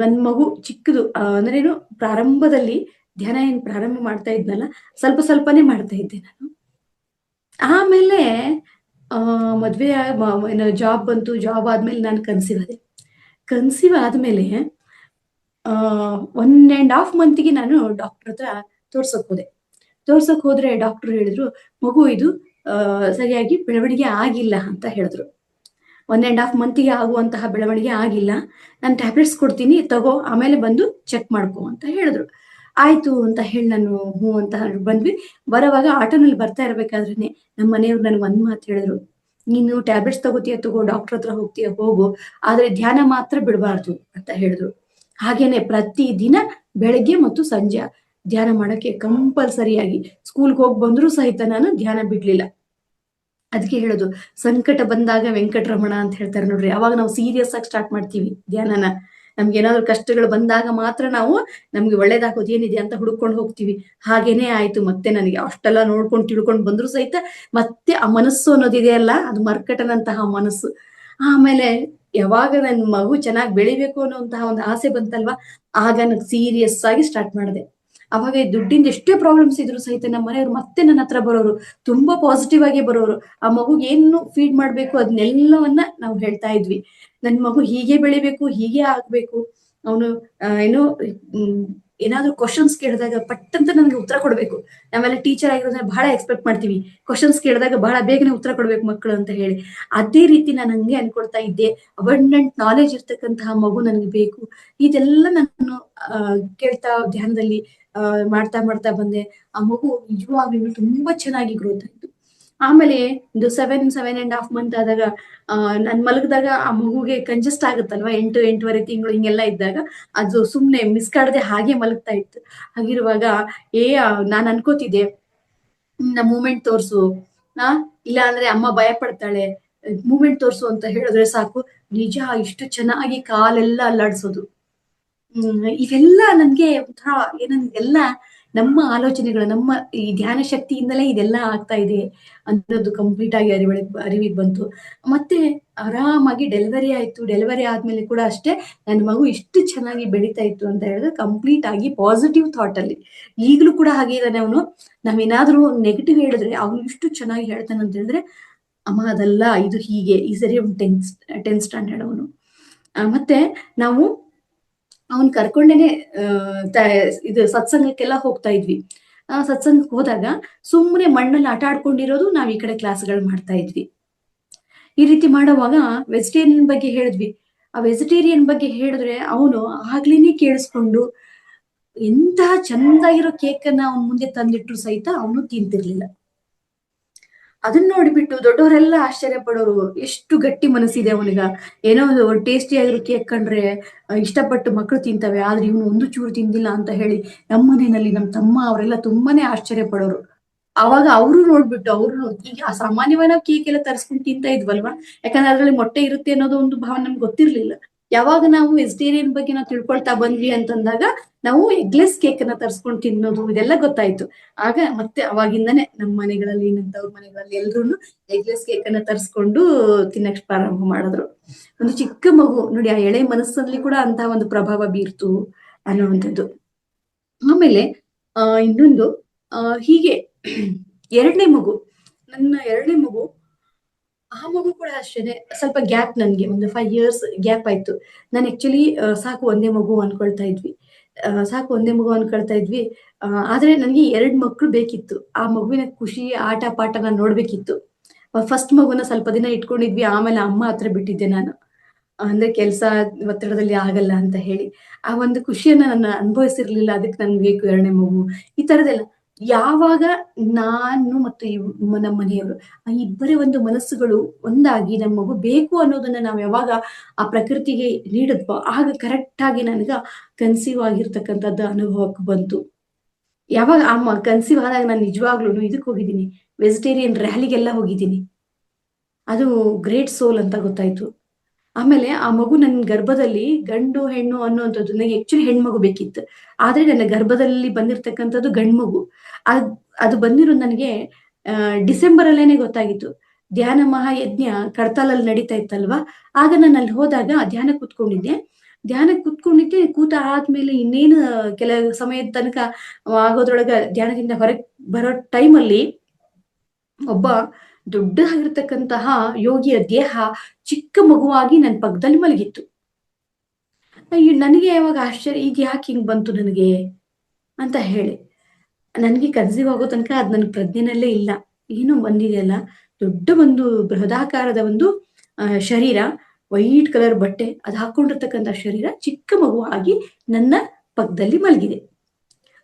ನನ್ ಮಗು ಚಿಕ್ಕದು ಅಂದ್ರೇನು ಪ್ರಾರಂಭದಲ್ಲಿ ಧ್ಯಾನ ಏನ್ ಪ್ರಾರಂಭ ಮಾಡ್ತಾ ಇದ್ನಲ್ಲ ಸ್ವಲ್ಪ ಸ್ವಲ್ಪನೇ ಮಾಡ್ತಾ ಇದ್ದೆ ನಾನು. ಆಮೇಲೆ ಮದ್ವೆ ಏನು ಜಾಬ್ ಬಂತು. ಜಾಬ್ ಆದ್ಮೇಲೆ ನಾನು ಕನ್ಸೀವ್ ಆದೆ. ಕನ್ಸೀವ್ ಆದ್ಮೇಲೆ 1 ½ ಮಂತಿಗೆ ನಾನು ಡಾಕ್ಟರ್ ಹತ್ರ ತೋರ್ಸಕ್ ಹೋದೆ. ತೋರ್ಸಕ್ ಹೋದ್ರೆ ಡಾಕ್ಟರ್ ಹೇಳಿದ್ರು, "ಮಗು ಇದು ಸರಿಯಾಗಿ ಬೆಳವಣಿಗೆ ಆಗಿಲ್ಲ" ಅಂತ ಹೇಳಿದ್ರು. 1 ½ ಮಂತಿಗೆ ಆಗುವಂತಹ ಬೆಳವಣಿಗೆ ಆಗಿಲ್ಲ. ನಾನು ಟ್ಯಾಬ್ಲೆಟ್ಸ್ ಕೊಡ್ತೀನಿ ತಗೋ ಆಮೇಲೆ ಬಂದು ಚೆಕ್ ಮಾಡ್ಕೊ ಅಂತ ಹೇಳಿದ್ರು. ಆಯ್ತು ಅಂತ ಹೇಳಿ ನಾನು ಹ್ಞೂ ಅಂತ ಬಂದ್ವಿ. ಬರೋವಾಗ ಆಟೋನಲ್ಲಿ ಬರ್ತಾ ಇರ್ಬೇಕಾದ್ರೇನೆ ನಮ್ಮ ಮನೆಯವ್ರು ನನಗೆ ಒಂದ್ ಮಾತು ಹೇಳಿದ್ರು. "ನೀನು ಟ್ಯಾಬ್ಲೆಟ್ಸ್ ತಗೋತೀಯ ತಗೋ, ಡಾಕ್ಟರ್ ಹತ್ರ ಹೋಗ್ತೀಯ ಹೋಗು. ಆದ್ರೆ ಧ್ಯಾನ ಮಾತ್ರ ಬಿಡಬಾರ್ದು" ಅಂತ ಹೇಳಿದ್ರು. ಹಾಗೇನೆ ಪ್ರತಿದಿನ ಬೆಳಗ್ಗೆ ಮತ್ತು ಸಂಜೆ ಧ್ಯಾನ ಮಾಡಕ್ಕೆ ಕಂಪಲ್ಸರಿಯಾಗಿ ಸ್ಕೂಲ್‌ಗೆ ಹೋಗಿ ಬಂದ್ರು ಸಹಿತ ನಾನು ಧ್ಯಾನ ಬಿಡ್ಲಿಲ್ಲ. ಅದಕ್ಕೆ ಹೇಳೋದು ಸಂಕಟ ಬಂದಾಗ ವೆಂಕಟರಮಣ ಅಂತ ಹೇಳ್ತಾರೆ ನೋಡ್ರಿ. ಅವಾಗ ನಾವು ಸೀರಿಯಸ್ ಆಗಿ ಸ್ಟಾರ್ಟ್ ಮಾಡ್ತೀವಿ ಧ್ಯಾನನ. ನಮ್ಗೇನಾದ್ರು ಕಷ್ಟಗಳು ಬಂದಾಗ ಮಾತ್ರ ನಾವು ನಮ್ಗೆ ಒಳ್ಳೇದಾಗೋದು ಏನಿದೆ ಅಂತ ಹುಡುಕೊಂಡು ಹೋಗ್ತೀವಿ. ಹಾಗೇನೇ ಆಯ್ತು ಮತ್ತೆ ನನಗೆ. ಅಷ್ಟೆಲ್ಲ ನೋಡ್ಕೊಂಡು ತಿಳ್ಕೊಂಡು ಬಂದ್ರು ಸಹಿತ ಮತ್ತೆ ಆ ಮನಸ್ಸು ಅನ್ನೋದಿದೆಯಲ್ಲ ಅದು ಮರ್ಕಟನಂತಹ ಮನಸ್ಸು. ಆಮೇಲೆ ಯಾವಾಗ ನನ್ ಮಗು ಚೆನ್ನಾಗಿ ಬೆಳಿಬೇಕು ಅನ್ನುವಂತಹ ಒಂದು ಆಸೆ ಬಂತಲ್ವಾ, ಆಗ ನಾನು ಸೀರಿಯಸ್ ಆಗಿ ಸ್ಟಾರ್ಟ್ ಮಾಡಿದೆ. ಅವಾಗ ಈ ದುಡ್ಡಿಂದ ಎಷ್ಟೇ ಪ್ರಾಬ್ಲಮ್ಸ್ ಇದ್ರು ಸಹಿತ ನಮ್ಮ ಮನೆಯವ್ರು ಮತ್ತೆ ನನ್ನ ಹತ್ರ ಬರೋರು. ತುಂಬಾ ಪಾಸಿಟಿವ್ ಆಗಿ ಬರೋರು. ಆ ಮಗುಗೆ ಏನು ಫೀಡ್ ಮಾಡ್ಬೇಕು ಅದನ್ನೆಲ್ಲವನ್ನ ನಾವು ಹೇಳ್ತಾ ಇದ್ವಿ. ನನ್ ಮಗು ಹೀಗೆ ಬೆಳಿಬೇಕು, ಹೀಗೆ ಆಗ್ಬೇಕು. ಅವನು ಏನು ಹ್ಮ್ ಏನಾದ್ರು ಕ್ವಶನ್ಸ್ ಕೇಳಿದಾಗ ಪಟ್ ಅಂತ ನನಗೆ ಉತ್ತರ ಕೊಡ್ಬೇಕು. ನಾವೆಲ್ಲ ಟೀಚರ್ ಆಗಿರೋದ್ರಿಂದ ಬಹಳ ಎಕ್ಸ್ಪೆಕ್ಟ್ ಮಾಡ್ತೀವಿ. ಕ್ವಶನ್ಸ್ ಕೇಳಿದಾಗ ಬಹಳ ಬೇಗನೆ ಉತ್ತರ ಕೊಡ್ಬೇಕು ಮಕ್ಕಳು ಅಂತ ಹೇಳಿ. ಅದೇ ರೀತಿ ನಾನು ಹಂಗೆ ಅನ್ಕೊಳ್ತಾ ಇದ್ದೆ. ಅಬಂಡೆಂಟ್ ನಾಲೆಡ್ಜ್ ಇರ್ತಕ್ಕಂತಹ ಮಗು ನನಗೆ ಬೇಕು. ಇದೆಲ್ಲ ನಾನು ಕೇಳ್ತಾ ಧ್ಯಾನದಲ್ಲಿ ಮಾಡ್ತಾ ಮಾಡ್ತಾ ಬಂದೆ. ಆ ಮಗು ನಿಜವಾಗ್ಲೂ ತುಂಬಾ ಚೆನ್ನಾಗಿ ಗ್ರೋತ್ ಆಯ್ತು. ಆಮೇಲೆ ಒಂದು 7 ½ ಮಂತ್ ಆದಾಗ ನಾನ್ ಮಲಗಿದಾಗ ಆ ಮಗುಗೆ ಕಂಜೆಸ್ಟ್ ಆಗುತ್ತಲ್ವಾ 8 8 ½ ತಿಂಗಳು ಹಿಂಗೆಲ್ಲ ಇದ್ದಾಗ ಅದು ಸುಮ್ನೆ ಮಿಸ್ಕಾಡದೆ ಹಾಗೆ ಮಲಗ್ತಾ ಇತ್ತು. ಹಾಗಿರುವಾಗ ನಾನ್ ಅನ್ಕೋತಿದ್ದೆ ಮೂವ್‌ಮೆಂಟ್ ತೋರ್ಸು. ಆ ಇಲ್ಲ ಅಂದ್ರೆ ಅಮ್ಮ ಭಯ ಪಡ್ತಾಳೆ. ಮೂವ್‌ಮೆಂಟ್ ತೋರ್ಸು ಅಂತ ಹೇಳಿದ್ರೆ ಸಾಕು ನಿಜ ಇಷ್ಟು ಚೆನ್ನಾಗಿ ಕಾಲೆಲ್ಲ ಅಲ್ಲಾಡ್ಸೋದು. ಇವೆಲ್ಲ ನನ್ಗೆ ಒಂಥರ ಎಲ್ಲ ನಮ್ಮ ಆಲೋಚನೆಗಳು, ನಮ್ಮ ಈ ಧ್ಯಾನ ಶಕ್ತಿಯಿಂದಲೇ ಇದೆಲ್ಲ ಆಗ್ತಾ ಇದೆ ಅನ್ನೋದು ಕಂಪ್ಲೀಟ್ ಆಗಿ ಅರಿವಿಗ್ ಬಂತು. ಮತ್ತೆ ಆರಾಮಾಗಿ ಡೆಲಿವರಿ ಆಯ್ತು. ಡೆಲಿವರಿ ಆದ್ಮೇಲೆ ಕೂಡ ಅಷ್ಟೇ ನನ್ನ ಮಗು ಇಷ್ಟು ಚೆನ್ನಾಗಿ ಬೆಳೀತಾ ಇತ್ತು ಅಂತ ಹೇಳಿದ್ರೆ ಕಂಪ್ಲೀಟ್ ಆಗಿ ಪಾಸಿಟಿವ್ ಥಾಟ್ ಅಲ್ಲಿ. ಈಗಲೂ ಕೂಡ ಹಾಗೆ ಇದಾನೆ ಅವನು. ನಾವೇನಾದ್ರೂ ನೆಗೆಟಿವ್ ಹೇಳಿದ್ರೆ ಅವನು ಇಷ್ಟು ಚೆನ್ನಾಗಿ ಹೇಳ್ತಾನೆ ಅಂತ ಹೇಳಿದ್ರೆ, ಅಮ್ಮ ಅದಲ್ಲ ಇದು ಹೀಗೆ. ಈ ಸರಿ ಅವ್ನು 10th ಸ್ಟ್ಯಾಂಡರ್ಡ್ ಅವನು. ಮತ್ತೆ ನಾವು ಅವ್ನ್ ಕರ್ಕೊಂಡೇನೆ ಇದು ಸತ್ಸಂಗಕ್ಕೆಲ್ಲ ಹೋಗ್ತಾ ಇದ್ವಿ. ಸತ್ಸಂಗಕ್ಕೆ ಹೋದಾಗ ಸುಮ್ಮನೆ ಮಣ್ಣಲ್ಲಿ ಆಟ ಆಡ್ಕೊಂಡಿರೋದು ನಾವ್ ಈ ಕಡೆ ಕ್ಲಾಸ್‌ಗಳು ಮಾಡ್ತಾ ಇದ್ವಿ. ಈ ರೀತಿ ಮಾಡೋವಾಗ ವೆಜಿಟೇರಿಯನ್ ಬಗ್ಗೆ ಹೇಳಿದ್ವಿ. ಆ ವೆಜಿಟೇರಿಯನ್ ಬಗ್ಗೆ ಹೇಳಿದ್ರೆ ಅವನು ಆಗ್ಲೇನೆ ಕೇಳಿಸ್ಕೊಂಡು ಎಂತಹ ಚಂದ ಕೇಕ್ ಅನ್ನ ಅವನ್ ಮುಂದೆ ತಂದಿಟ್ರು ಸಹಿತ ಅವನು ತಿಂತಿರ್ಲಿಲ್ಲ. ಅದನ್ನ ನೋಡ್ಬಿಟ್ಟು ದೊಡ್ಡವರೆಲ್ಲ ಆಶ್ಚರ್ಯ ಪಡೋರು. ಎಷ್ಟು ಗಟ್ಟಿ ಮನಸ್ಸಿದೆ ಅವನಿಗ. ಏನೋ ಒಂದು ಟೇಸ್ಟಿ ಆಗಿರೋ ಕೇಕ್ ಕಂಡ್ರೆ ಇಷ್ಟಪಟ್ಟು ಮಕ್ಕಳು ತಿಂತವೆ. ಆದ್ರೆ ಇವನು ಒಂದು ಚೂರು ತಿಂದಿಲ್ಲ ಅಂತ ಹೇಳಿ ನಮ್ಮ ಮನೆಯಲ್ಲಿ ನಮ್ಮ ತಮ್ಮ ಅವರೆಲ್ಲ ತುಂಬಾನೇ ಆಶ್ಚರ್ಯ ಪಡೋರು. ಅವಾಗ ಅವರು ನೋಡ್ಬಿಟ್ಟು ಅವ್ರು ಈಗ ಸಾಮಾನ್ಯವಾಗಿ ನಾವು ಕೇಕ್ ಎಲ್ಲ ತರಿಸ್ಕೊಂಡು ತಿಂತಾ ಇದ್ವಲ್ವಾ. ಯಾಕಂದ್ರೆ ಅದ್ರಲ್ಲಿ ಮೊಟ್ಟೆ ಇರುತ್ತೆ ಅನ್ನೋದು ಒಂದು ಭಾವನೆ ನಮ್ಗೆ ಗೊತ್ತಿರ್ಲಿಲ್ಲ. ಯಾವಾಗ ನಾವು ವೆಜಿಟೇರಿಯನ್ ಬಗ್ಗೆ ನಾವು ತಿಳ್ಕೊಳ್ತಾ ಬಂದ್ವಿ ಅಂತಂದಾಗ ನಾವು ಎಗ್ಲೆಸ್ ಕೇಕ್ ಅನ್ನ ತರಿಸ್ಕೊಂಡು ತಿನ್ನೋದು ಇದೆಲ್ಲ ಗೊತ್ತಾಯ್ತು. ಆಗ ಮತ್ತೆ ಅವಾಗಿಂದಾನೆ ನಮ್ಮ ಮನೆಗಳಲ್ಲಿ, ನಮ್ಮ ತವ್ರ ಮನೆಗಳಲ್ಲಿ ಎಲ್ರು ಎಗ್ಲೆಸ್ ಕೇಕ್ ಅನ್ನ ತರಿಸ್ಕೊಂಡು ತಿನ್ನಕ್ ಪ್ರಾರಂಭ ಮಾಡಿದ್ರು. ಒಂದು ಚಿಕ್ಕ ಮಗು ನೋಡಿ, ಆ ಎಳೆ ಮನಸ್ಸಲ್ಲಿ ಕೂಡ ಅಂತ ಒಂದು ಪ್ರಭಾವ ಬೀರ್ತು ಅನ್ನುವಂಥದ್ದು. ಆಮೇಲೆ ಇನ್ನೊಂದು ಹೀಗೆ ಎರಡನೇ ಮಗು, ನನ್ನ ಎರಡನೇ ಮಗು, ಆ ಮಗು ಕೂಡ ಅಷ್ಟೇನೆ ಸ್ವಲ್ಪ ಗ್ಯಾಪ್, ನನ್ಗೆ ಒಂದು 5 ಇಯರ್ಸ್ ಗ್ಯಾಪ್ ಆಯ್ತು. ನಾನು ಆಕ್ಚುಲಿ ಸಾಕು ಒಂದೇ ಮಗು ಅನ್ಕೊಳ್ತಾ ಇದ್ವಿ. ಸಾಕು ಒಂದೇ ಮಗು ಅನ್ಕೊಳ್ತಾ ಇದ್ವಿ. ಆದ್ರೆ ನನಗೆ 2 ಮಕ್ಳು ಬೇಕಿತ್ತು. ಆ ಮಗುವಿನ ಖುಷಿ, ಆಟ ಪಾಠನ ನೋಡ್ಬೇಕಿತ್ತು. ಫಸ್ಟ್ ಮಗುನ ಸ್ವಲ್ಪ ದಿನ ಇಟ್ಕೊಂಡಿದ್ವಿ. ಆಮೇಲೆ ಅಮ್ಮ ಹತ್ರ ಬಿಟ್ಟಿದ್ದೆ ನಾನು. ಅಂದ್ರೆ ಕೆಲ್ಸ ಒತ್ತಡದಲ್ಲಿ ಆಗಲ್ಲ ಅಂತ ಹೇಳಿ. ಆ ಒಂದು ಖುಷಿಯನ್ನ ನಾನು ಅನುಭವಿಸಿರ್ಲಿಲ್ಲ. ಅದಕ್ಕೆ ನನ್ಗೆ ಬೇಕು 2ನೇ ಮಗು. ಈ ತರದೆಲ್ಲ. ಯಾವಾಗ ನಾನು ಮತ್ತು ನಮ್ಮ ಮನೆಯವರು, ಆ ಇಬ್ಬರೇ ಒಂದು ಮನಸ್ಸುಗಳು ಒಂದಾಗಿ ನಮ್ಮ ಮಗು ಬೇಕು ಅನ್ನೋದನ್ನ ನಾವು ಯಾವಾಗ ಆ ಪ್ರಕೃತಿಗೆ ನೀಡಿದ್ವೋ, ಆಗ ಕರೆಕ್ಟ್ ಆಗಿ ನನಗ ಕನ್ಸೀವ್ ಆಗಿರ್ತಕ್ಕಂಥದ್ದು ಅನುಭವಕ್ಕೆ ಬಂತು. ಯಾವಾಗ ಕನ್ಸೀವ್ ಆದಾಗ ನಾನು ನಿಜವಾಗ್ಲೂ ಇದಕ್ಕೆ ಹೋಗಿದ್ದೀನಿ, ವೆಜಿಟೇರಿಯನ್ ರ್ಯಾಲಿಗೆಲ್ಲ ಹೋಗಿದ್ದೀನಿ. ಅದು ಗ್ರೇಟ್ ಸೋಲ್ ಅಂತ ಗೊತ್ತಾಯ್ತು. ಆಮೇಲೆ ಆ ಮಗು ನನ್ನ ಗರ್ಭದಲ್ಲಿ ಗಂಡು ಹೆಣ್ಣು ಅನ್ನುವಂಥದ್ದು, ನನಗೆ ಆಕ್ಚುಲಿ ಹೆಣ್ಮಗು ಬೇಕಿತ್ತು. ಆದ್ರೆ ನನ್ನ ಗರ್ಭದಲ್ಲಿ ಬಂದಿರತಕ್ಕಂಥದ್ದು ಗಂಡು ಮಗು. ಅದ್ ಅದು ಬಂದಿರೋದು ನನಗೆ ಡಿಸೆಂಬರ್ ಅಲ್ಲೇನೆ ಗೊತ್ತಾಗಿತ್ತು. ಧ್ಯಾನ ಮಹಾಯಜ್ಞ ಕಡ್ತಾಲಲ್ಲಿ ನಡೀತಾ ಇತ್ತಲ್ವಾ, ಆಗ ನಾನು ಅಲ್ಲಿ ಹೋದಾಗ ಧ್ಯಾನ ಕೂತ್ಕೊಂಡಿದ್ದೆ. ಕೂತ ಆದ್ಮೇಲೆ ಇನ್ನೇನು ಕೆಲ ಸಮಯದ ತನಕ ಆಗೋದ್ರೊಳಗ ಧ್ಯಾನದಿಂದ ಹೊರಗೆ ಬರೋ ಟೈಮಲ್ಲಿ ಒಬ್ಬ ದೊಡ್ಡದಾಗಿರ್ತಕ್ಕಂತಹ ಯೋಗಿಯ ದೇಹ ಚಿಕ್ಕ ಮಗುವಾಗಿ ನನ್ನ ಪಕ್ಕದಲ್ಲಿ ಮಲಗಿತ್ತು. ನನಗೆ ಯಾವಾಗ ಆಶ್ಚರ್ಯ, ಇದು ಯಾಕೆ ಹಿಂಗ್ ಬಂತು ನನಗೆ ಅಂತ ಹೇಳಿ. ನನಗೆ ಕನ್ಸೀವ್ ಆಗೋ ತನಕ ಅದ್ ನನ್ನ ಪ್ರಜ್ಞೆನಲ್ಲೇ ಇಲ್ಲ. ಏನೋ ಬಂದಿದೆಯಲ್ಲ, ದೊಡ್ಡ ಒಂದು ಬೃಹದಾಕಾರದ ಒಂದು ಶರೀರ, ವೈಟ್ ಕಲರ್ ಬಟ್ಟೆ, ಅದು ಹಾಕೊಂಡಿರ್ತಕ್ಕಂಥ ಶರೀರ ಚಿಕ್ಕ ಮಗುವಾಗಿ ನನ್ನ ಪಕ್ಕದಲ್ಲಿ ಮಲಗಿದೆ.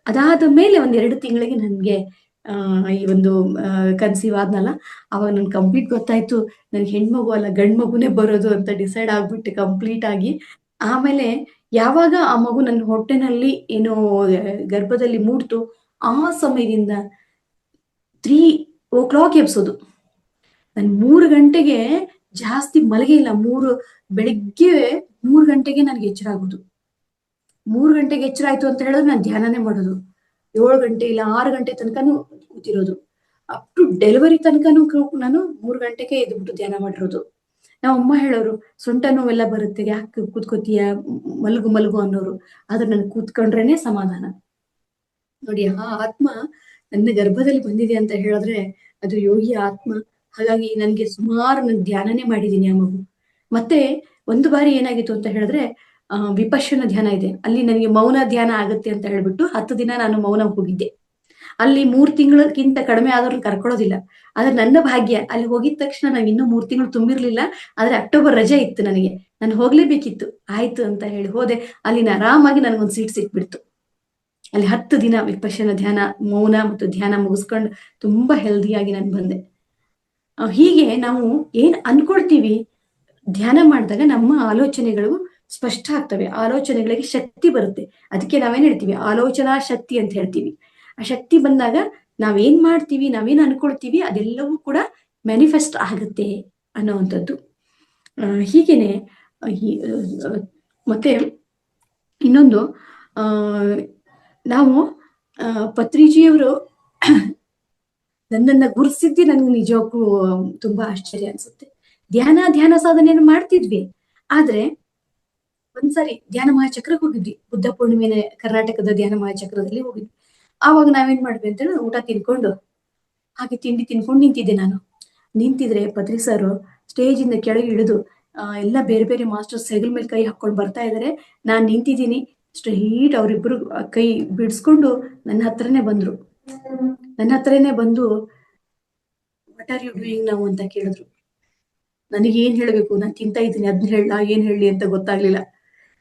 ಅದಾದ ಮೇಲೆ ಒಂದ್ 2 ತಿಂಗಳಿಗೆ ನನ್ಗೆ ಈ ಒಂದು ಕನ್ಸೀವ್ ಆದ್ನಲ್ಲ, ಅವಾಗ ನನ್ಗೆ ಕಂಪ್ಲೀಟ್ ಗೊತ್ತಾಯ್ತು, ನನ್ಗೆ ಹೆಣ್ಮಗು ಅಲ್ಲ ಗಂಡ್ ಮಗುನೇ ಬರೋದು ಅಂತ ಡಿಸೈಡ್ ಆಗ್ಬಿಟ್ಟೆ ಕಂಪ್ಲೀಟ್ ಆಗಿ. ಆಮೇಲೆ ಯಾವಾಗ ಆ ಮಗು ನನ್ನ ಹೊಟ್ಟೆನಲ್ಲಿ ಏನೋ ಗರ್ಭದಲ್ಲಿ ಮೂಡ್ತು, ಆ ಸಮಯದಿಂದ 3 o'clock ಎಬ್ಸೋದು. ನಾನು 3 ಗಂಟೆಗೆ ಜಾಸ್ತಿ ಮಲಗೇ ಇಲ್ಲ. ಬೆಳಿಗ್ಗೆ 3 ಗಂಟೆಗೆ ನನ್ಗೆ ಎಚ್ಚರ ಆಗೋದು. 3 ಗಂಟೆಗೆ ಎಚ್ಚರ ಆಯ್ತು ಅಂತ ಹೇಳಿದ್ರೆ ನಾನು ಧ್ಯಾನನೇ ಮಾಡೋದು. 7 ಗಂಟೆ ಇಲ್ಲ 6 ಗಂಟೆ ತನಕನೂ ಕೂತಿರೋದು. ಅಪ್ ಟು ಡೆಲಿವರಿ ತನಕನೂ ನಾನು 3 ಗಂಟೆಗೆ ಎದ್ಬಿಟ್ಟು ಧ್ಯಾನ ಮಾಡಿರೋದು. ನಮ್ಮ ಅಮ್ಮ ಹೇಳೋರು, ಸೊಂಟ ನೋವೆಲ್ಲ ಬರುತ್ತೆ, ಯಾಕೆ ಕೂತ್ಕೋತೀಯ, ಮಲಗು ಮಲಗು ಅನ್ನೋರು. ಆದ್ರೆ ನನ್ ಕೂತ್ಕೊಂಡ್ರೇನೆ ಸಮಾಧಾನ. ನೋಡಿ, ಆ ಆತ್ಮ ನನ್ನ ಗರ್ಭದಲ್ಲಿ ಬಂದಿದೆ ಅಂತ ಹೇಳಿದ್ರೆ ಅದು ಯೋಗಿಯ ಆತ್ಮ. ಹಾಗಾಗಿ ನನ್ಗೆ ಸುಮಾರು ನಾನು ಧ್ಯಾನನೇ ಮಾಡಿದೀನಿ ಆ ಮಗು. ಮತ್ತೆ ಒಂದು ಬಾರಿ ಏನಾಗಿತ್ತು ಅಂತ ಹೇಳಿದ್ರೆ, ವಿಪಶ್ಯನ ಧ್ಯಾನ ಇದೆ, ಅಲ್ಲಿ ನನಗೆ ಮೌನ ಧ್ಯಾನ ಆಗುತ್ತೆ ಅಂತ ಹೇಳ್ಬಿಟ್ಟು 10 ದಿನ ನಾನು ಮೌನ ಹೋಗಿದ್ದೆ. ಅಲ್ಲಿ 3 ತಿಂಗಳಕ್ಕಿಂತ ಕಡಿಮೆ ಆದವ್ರನ್ನ ಕರ್ಕೊಳ್ಳೋದಿಲ್ಲ. ಆದ್ರೆ ನನ್ನ ಭಾಗ್ಯ, ಅಲ್ಲಿ ಹೋಗಿದ ತಕ್ಷಣ ನಂಗೆ ಇನ್ನೂ 3 ತಿಂಗಳು ತುಂಬಿರ್ಲಿಲ್ಲ. ಆದ್ರೆ ಅಕ್ಟೋಬರ್ ರಜೆ ಇತ್ತು ನನಗೆ, ನಾನು ಹೋಗ್ಲೇಬೇಕಿತ್ತು. ಆಯ್ತು ಅಂತ ಹೇಳಿ ಹೋದೆ. ಅಲ್ಲಿ ಆರಾಮಾಗಿ ನನಗೊಂದು ಸೀಟ್ ಸಿಕ್ಬಿಡ್ತು. ಅಲ್ಲಿ 10 ದಿನ ವಿಪಶ್ಯನ ಧ್ಯಾನ, ಮೌನ ಮತ್ತು ಧ್ಯಾನ ಮುಗಿಸ್ಕೊಂಡು ತುಂಬಾ ಹೆಲ್ದಿಯಾಗಿ ನಾನು ಬಂದೆ. ಹೀಗೆ ನಾವು ಏನ್ ಅನ್ಕೊಳ್ತೀವಿ ಧ್ಯಾನ ಮಾಡಿದಾಗ ನಮ್ಮ ಆಲೋಚನೆಗಳು ಸ್ಪಷ್ಟ ಆಗ್ತವೆ, ಆಲೋಚನೆಗಳಿಗೆ ಶಕ್ತಿ ಬರುತ್ತೆ. ಅದಕ್ಕೆ ನಾವೇನ್ ಹೇಳ್ತೀವಿ, ಆಲೋಚನಾ ಶಕ್ತಿ ಅಂತ ಹೇಳ್ತೀವಿ. ಆ ಶಕ್ತಿ ಬಂದಾಗ ನಾವೇನ್ ಮಾಡ್ತೀವಿ, ನಾವೇನ್ ಅನ್ಕೊಳ್ತೀವಿ ಅದೆಲ್ಲವೂ ಕೂಡ ಮ್ಯಾನಿಫೆಸ್ಟ್ ಆಗುತ್ತೆ ಅನ್ನುವಂಥದ್ದು. ಹೀಗೇನೆ ಮತ್ತೆ ಇನ್ನೊಂದು, ನಾವು ಪತ್ರಿಜಿಯವರು ನನ್ನನ್ನ ಗುರುಸಿದ್ದಿ ನನ್ಗೆ ನಿಜಕ್ಕೂ ತುಂಬಾ ಆಶ್ಚರ್ಯ ಅನ್ಸುತ್ತೆ. ಧ್ಯಾನ ಸಾಧನೆಯನ್ನು ಮಾಡ್ತಿದ್ವಿ. ಆದ್ರೆ ಒಂದ್ಸರಿ ಧ್ಯಾನ ಮಹಾಚಕ್ರಕ್ಕೆ ಹೋಗಿದ್ವಿ. ಬುದ್ಧ ಪೂರ್ಣಿಮೆನೆ ಕರ್ನಾಟಕದ ಧ್ಯಾನ ಮಹಾಚಕ್ರದಲ್ಲಿ ಹೋಗಿದ್ವಿ. ಆವಾಗ ನಾವೇನ್ ಮಾಡ್ವಿ ಅಂತೇಳಿ ಊಟ ತಿನ್ಕೊಂಡು, ಹಾಗೆ ತಿಂಡಿ ತಿನ್ಕೊಂಡು ನಿಂತಿದ್ದೆ ನಾನು. ನಿಂತಿದ್ರೆ ಪತ್ರಿ ಸರ್ ಸ್ಟೇಜ್ ಇಂದ ಕೆಳಗೆ ಇಳಿದು ಎಲ್ಲ ಬೇರೆ ಬೇರೆ ಮಾಸ್ಟರ್ಸ್ ಹೆಗಲ್ ಮೇಲೆ ಕೈ ಹಾಕೊಂಡು ಬರ್ತಾ ಇದಾರೆ. ನಾನ್ ನಿಂತಿದ್ದೀನಿ ಸ್ಟ್ರೈಟ್, ಅವರಿಬ್ರು ಕೈ ಬಿಡಿಸ್ಕೊಂಡು ನನ್ನ ಹತ್ರನೇ ಬಂದ್ರು. ವಾಟ್ ಆರ್ ಯು ಡೂಯಿಂಗ್ ನಾವು ಅಂತ ಕೇಳಿದ್ರು. ನನಗೆ ಏನ್ ಹೇಳ್ಬೇಕು, ನಾನು ತಿಂತಾ ಇದ್ದೀನಿ, ಅದನ್ನ ಹೇಳ ಏನ್ ಹೇಳಿ ಅಂತ ಗೊತ್ತಾಗ್ಲಿಲ್ಲ.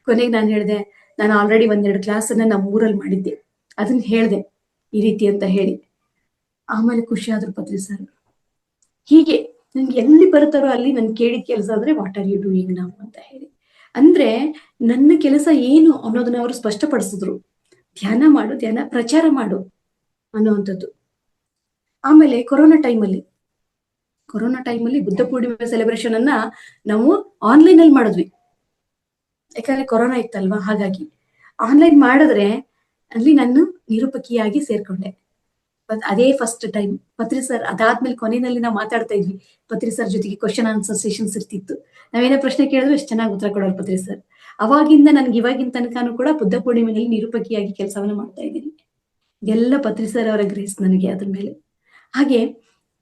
ಕೊನೆಗೆ ನಾನು ಹೇಳ್ದೆ, ನಾನು ಆಲ್ರೆಡಿ 1-2 ಕ್ಲಾಸ್ ಅನ್ನ ನಮ್ಮ ಊರಲ್ಲಿ ಮಾಡಿದ್ದೆ, ಅದನ್ನ ಹೇಳ್ದೆ ಈ ರೀತಿ ಅಂತ ಹೇಳಿ. ಆಮೇಲೆ ಖುಷಿ ಆದ್ರು ಪತ್ರಿ ಸರ್. ಹೀಗೆ ನನ್ಗೆ ಎಲ್ಲಿ ಬರ್ತಾರೋ ಅಲ್ಲಿ ನನ್ ಕೇಳಿದ ಕೆಲಸ ಅಂದ್ರೆ ವಾಟ್ ಆರ್ ಯು ಡೂಯಿಂಗ್ ನಾವು ಅಂತ ಹೇಳಿ. ಅಂದ್ರೆ ನನ್ನ ಕೆಲಸ ಏನು ಅನ್ನೋದನ್ನ ಅವರು ಸ್ಪಷ್ಟಪಡಿಸಿದ್ರು. ಧ್ಯಾನ ಮಾಡು, ಧ್ಯಾನ ಪ್ರಚಾರ ಮಾಡು ಅನ್ನುವಂಥದ್ದು. ಆಮೇಲೆ ಕೊರೋನಾ ಟೈಮಲ್ಲಿ ಬುದ್ಧ ಪೂರ್ಣಿಮೆ ಸೆಲೆಬ್ರೇಷನ್ ಅನ್ನ ನಾವು ಆನ್ಲೈನ್ ಅಲ್ಲಿ ಮಾಡಿದ್ವಿ. ಯಾಕಂದ್ರೆ ಕೊರೋನಾ ಇತ್ತಲ್ವಾ, ಹಾಗಾಗಿ ಆನ್ಲೈನ್ ಮಾಡಿದ್ರೆ ಅಲ್ಲಿ ನಾನು ನಿರೂಪಕಿಯಾಗಿ ಸೇರ್ಕೊಂಡೆ. ಅದೇ ಫಸ್ಟ್ ಟೈಮ್ ಪತ್ರಿ ಸರ್. ಅದಾದ್ಮೇಲೆ ಕೊನೆಯಲ್ಲಿ ನಾವು ಮಾತಾಡ್ತಾ ಇದ್ವಿ, ಪತ್ರಿ ಸರ್ ಜೊತೆಗೆ ಕ್ವಶನ್ ಆನ್ಸರ್ ಸೆಷನ್ಸ್ ಇರ್ತಿತ್ತು. ನಾವೇನೋ ಪ್ರಶ್ನೆ ಕೇಳಿದ್ರು ಎಷ್ಟು ಚೆನ್ನಾಗಿ ಉತ್ತರ ಕೊಡೋರು ಪತ್ರಿ ಸರ್. ಅವಾಗಿಂದ ನನ್ಗೆ ಇವಾಗಿನ ತನಕನೂ ಕೂಡ ಬುದ್ಧ ಪೂರ್ಣಿಮೆಯಲ್ಲಿ ನಿರೂಪಕಿಯಾಗಿ ಕೆಲಸವನ್ನ ಮಾಡ್ತಾ ಇದ್ದೀನಿ. ಎಲ್ಲ ಪತ್ರಿ ಸರ್ ಅವರ ಗ್ರೇಸ್ ನನಗೆ ಅದ್ರ ಮೇಲೆ. ಹಾಗೆ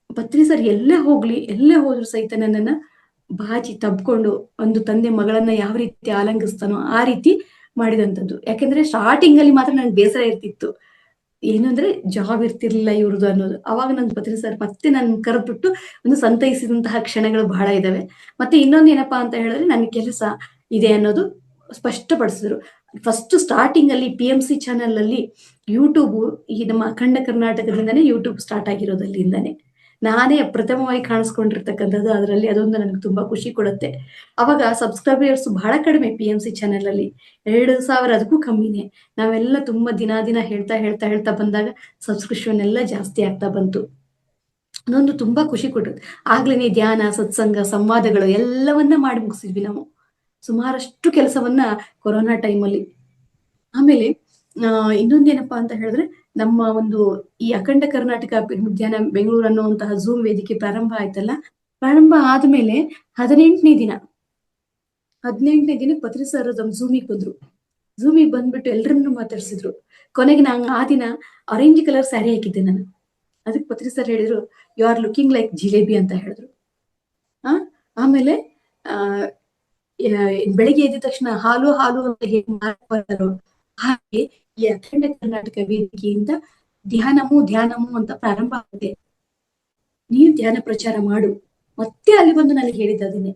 ಪತ್ರಿ ಸರ್ ಎಲ್ಲೇ ಹೋಗ್ಲಿ, ಎಲ್ಲೇ ಹೋದ್ರು ಸಹಿತ ನನ್ನನ್ನ ಬಾಚಿ ತಬ್ಕೊಂಡು ಒಂದು ತಂದೆ ಮಗಳನ್ನ ಯಾವ ರೀತಿ ಆಲಂಗಿಸ್ತಾನೋ ಆ ರೀತಿ ಮಾಡಿದಂಥದ್ದು. ಯಾಕೆಂದ್ರೆ ಸ್ಟಾರ್ಟಿಂಗ್ ಅಲ್ಲಿ ಮಾತ್ರ ನನ್ಗೆ ಬೇಸರ ಇರ್ತಿತ್ತು, ಏನು ಅಂದ್ರೆ ಜಾಬ್ ಇರ್ತಿರ್ಲಿಲ್ಲ ಇವ್ರದ್ದು ಅನ್ನೋದು. ಅವಾಗ ನನ್ ಪತ್ರಿ ಸರ್ ಮತ್ತೆ ನನ್ ಕರೆದ್ಬಿಟ್ಟು ಒಂದು ಸಂತೈಸಿದಂತಹ ಕ್ಷಣಗಳು ಬಹಳ ಇದಾವೆ. ಮತ್ತೆ ಇನ್ನೊಂದು ಏನಪ್ಪಾ ಅಂತ ಹೇಳಿದ್ರೆ, ನನ್ ಕೆಲಸ ಇದೆ ಅನ್ನೋದು ಸ್ಪಷ್ಟಪಡಿಸಿದ್ರು. ಫಸ್ಟ್ ಸ್ಟಾರ್ಟಿಂಗ್ ಅಲ್ಲಿ PMC ಚಾನೆಲ್ ಅಲ್ಲಿ ಯೂಟ್ಯೂಬ್, ಈ ನಮ್ಮ ಅಖಂಡ ಕರ್ನಾಟಕದಿಂದಾನೇ ಯೂಟ್ಯೂಬ್ ಸ್ಟಾರ್ಟ್ ಆಗಿರೋದು, ಅಲ್ಲಿಂದಾನೆ ನಾನೇ ಪ್ರಥಮವಾಗಿ ಕಾಣಿಸ್ಕೊಂಡಿರ್ತಕ್ಕಂಥದ್ದು ಅದರಲ್ಲಿ. ಅದೊಂದು ನನಗೆ ತುಂಬಾ ಖುಷಿ ಕೊಡುತ್ತೆ. ಅವಾಗ ಸಬ್ಸ್ಕ್ರೈಬರ್ಸ್ ಬಹಳ ಕಡಿಮೆ PMC ಚಾನೆಲ್ ಅಲ್ಲಿ, 2,000 ಅದಕ್ಕೂ ಕಮ್ಮಿನೇ. ನಾವೆಲ್ಲ ತುಂಬಾ ದಿನ ದಿನ ಹೇಳ್ತಾ ಹೇಳ್ತಾ ಹೇಳ್ತಾ ಬಂದಾಗ ಸಬ್ಸ್ಕ್ರಿಪ್ಷನ್ ಎಲ್ಲ ಜಾಸ್ತಿ ಆಗ್ತಾ ಬಂತು. ಅದೊಂದು ತುಂಬಾ ಖುಷಿ ಕೊಟ್ಟರು. ಆಗ್ಲೇನೆ ಧ್ಯಾನ, ಸತ್ಸಂಗ, ಸಂವಾದಗಳು ಎಲ್ಲವನ್ನ ಮಾಡಿ ಮುಗಿಸಿದ್ವಿ ನಾವು. ಸುಮಾರಷ್ಟು ಕೆಲಸವನ್ನ ಕೊರೋನಾ ಟೈಮಲ್ಲಿ. ಆಮೇಲೆ ಇನ್ನೊಂದೇನಪ್ಪಾ ಅಂತ ಹೇಳಿದ್ರೆ, ನಮ್ಮ ಒಂದು ಈ ಅಖಂಡ ಕರ್ನಾಟಕ ಧ್ಯಾನ ಬೆಂಗಳೂರು ಅನ್ನುವಂತಹ ಝೂಮ್ ವೇದಿಕೆ ಪ್ರಾರಂಭ ಆಯ್ತಲ್ಲ, ಪ್ರಾರಂಭ ಆದ್ಮೇಲೆ 18ನೇ ದಿನ ಪತ್ರಿ ಸರ್ ಝೂಮಿಗೆ ಬಂದ್ರು. ಝೂಮಿಗೆ ಬಂದ್ಬಿಟ್ಟು ಎಲ್ರನ್ನೂ ಮಾತಾಡ್ಸಿದ್ರು. ಕೊನೆಗೆ ನಾನು ಆ ದಿನ ಆರೆಂಜ್ ಕಲರ್ ಸ್ಯಾರಿ ಹಾಕಿದ್ದೆ ನಾನು. ಅದಕ್ಕೆ ಪತ್ರಿ ಸರ್ ಹೇಳಿದ್ರು, you are looking like jalebi ಅಂತ ಹೇಳಿದ್ರು. ಆಮೇಲೆ ಆ ಬೆಳಿಗ್ಗೆ ಎದ್ದ ತಕ್ಷಣ ಹಾಲು ಹಾಲು ಅಂತ ಹೇಗೆ ಮಾತಾಡ್ತಾರೋ ಹಾಗೆ ಈ ಅಖಂಡ ಕರ್ನಾಟಕ ವೇದಿಕೆಯಿಂದ ಧ್ಯಾನಮು ಅಂತ ಪ್ರಾರಂಭ ಆಗುತ್ತೆ. ನೀನು ಧ್ಯಾನ ಪ್ರಚಾರ ಮಾಡು. ಮತ್ತೆ ಅಲ್ಲಿ ಬಂದು ನನಗೆ ಹೇಳಿದ್ದು ಅದನ್ನೇ.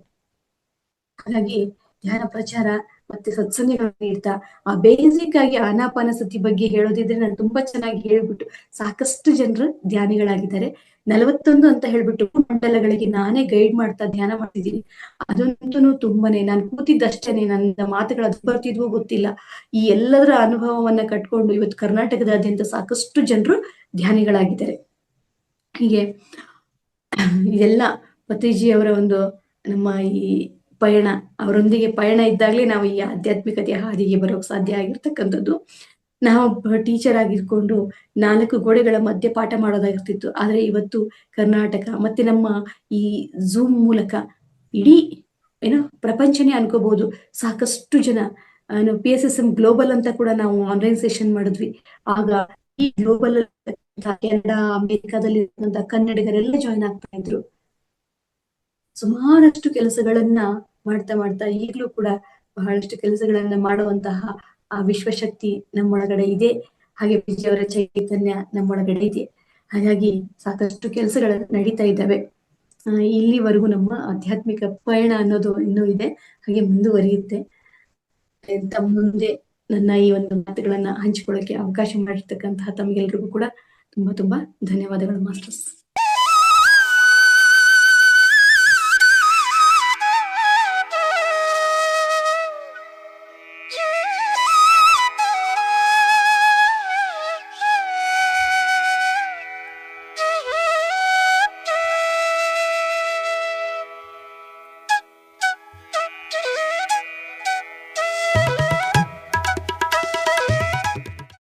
ಹಾಗಾಗಿ ಧ್ಯಾನ ಪ್ರಚಾರ ಮತ್ತೆ ಸತ್ಸಂಗಗಳನ್ನು ನೀಡ್ತಾ, ಆ ಬೇಸಿಕ್ ಆಗಿ ಆನಾಪಾನಸತಿ ಬಗ್ಗೆ ಹೇಳೋದಿದ್ರೆ ನಾನು ತುಂಬಾ ಚೆನ್ನಾಗಿ ಹೇಳ್ಬಿಟ್ಟು ಸಾಕಷ್ಟು ಜನರು ಧ್ಯಾನಿಗಳಾಗಿದ್ದಾರೆ. 41 ಅಂತ ಹೇಳ್ಬಿಟ್ಟು ಮಂಡಲಗಳಿಗೆ ನಾನೇ ಗೈಡ್ ಮಾಡ್ತಾ ಧ್ಯಾನ ಮಾಡ್ತಿದ್ದೀನಿ. ಅದಂತೂ ತುಂಬಾನೇ, ನಾನು ಕೂತಿದ್ದಷ್ಟೇನೆ, ನನ್ನ ಮಾತುಗಳು ಅದು ಬರ್ತಿದ್ವೋ ಗೊತ್ತಿಲ್ಲ. ಈ ಎಲ್ಲದರ ಅನುಭವವನ್ನ ಕಟ್ಕೊಂಡು ಇವತ್ತು ಕರ್ನಾಟಕದಾದ್ಯಂತ ಸಾಕಷ್ಟು ಜನರು ಧ್ಯಾನಿಗಳಾಗಿದ್ದಾರೆ. ಹೀಗೆ ಇದೆಲ್ಲ ಪತ್ರಿಜಿ ಅವರ ಒಂದು ನಮ್ಮ ಈ ಪಯಣ, ಅವರೊಂದಿಗೆ ಪಯಣ ಇದ್ದಾಗಲೇ ನಾವು ಈ ಆಧ್ಯಾತ್ಮಿಕತೆಯ ಹಾದಿಗೆ ಬರೋಕ್ ಸಾಧ್ಯ ಆಗಿರ್ತಕ್ಕಂಥದ್ದು. ನಾವು ಟೀಚರ್ ಆಗಿರ್ಕೊಂಡು 4 ಗೋಡೆಗಳ ಮಧ್ಯೆ ಪಾಠ ಮಾಡೋದಾಗಿರ್ತಿತ್ತು. ಆದ್ರೆ ಇವತ್ತು ಕರ್ನಾಟಕ ಮತ್ತೆ ನಮ್ಮ ಈ ಝೂಮ್ ಮೂಲಕ ಇಡೀ ಪ್ರಪಂಚನೇ ಅನ್ಕೋಬಹುದು. ಸಾಕಷ್ಟು ಜನ PSSM ಗ್ಲೋಬಲ್ ಅಂತ ಕೂಡ ನಾವು ಆನ್ಲೈನ್ ಸೆಷನ್ ಮಾಡಿದ್ವಿ. ಆಗ ಈ ಗ್ಲೋಬಲ್ ಕೆನಡಾ, ಅಮೆರಿಕಾದಲ್ಲಿ ಕನ್ನಡಿಗರೆಲ್ಲ ಜಾಯ್ನ್ ಆಗ್ತಾ ಇದ್ರು. ಸುಮಾರಷ್ಟು ಕೆಲಸಗಳನ್ನ ಮಾಡ್ತಾ ಮಾಡ್ತಾ ಈಗಲೂ ಕೂಡ ಬಹಳಷ್ಟು ಕೆಲಸಗಳನ್ನ ಮಾಡುವಂತಹ ಆ ವಿಶ್ವಶಕ್ತಿ ನಮ್ಮೊಳಗಡೆ ಇದೆ. ಹಾಗೆ ಅವರ ಚೈತನ್ಯ ನಮ್ಮೊಳಗಡೆ ಇದೆ. ಹಾಗಾಗಿ ಸಾಕಷ್ಟು ಕೆಲಸಗಳು ನಡೀತಾ ಇದ್ದಾವೆ. ಇಲ್ಲಿವರೆಗೂ ನಮ್ಮ ಆಧ್ಯಾತ್ಮಿಕ ಪಯಣ ಅನ್ನೋದು ಇನ್ನೂ ಇದೆ, ಹಾಗೆ ಮುಂದುವರಿಯುತ್ತೆ. ತಮ್ಮ ಮುಂದೆ ನನ್ನ ಈ ಒಂದು ಮಾತುಗಳನ್ನ ಹಂಚಿಕೊಳ್ಳಕ್ಕೆ ಅವಕಾಶ ಮಾಡಿರ್ತಕ್ಕಂತಹ ತಮಗೆಲ್ರಿಗೂ ಕೂಡ ತುಂಬಾ ತುಂಬಾ ಧನ್ಯವಾದಗಳು ಮಾಸ್ಟರ್ಸ್.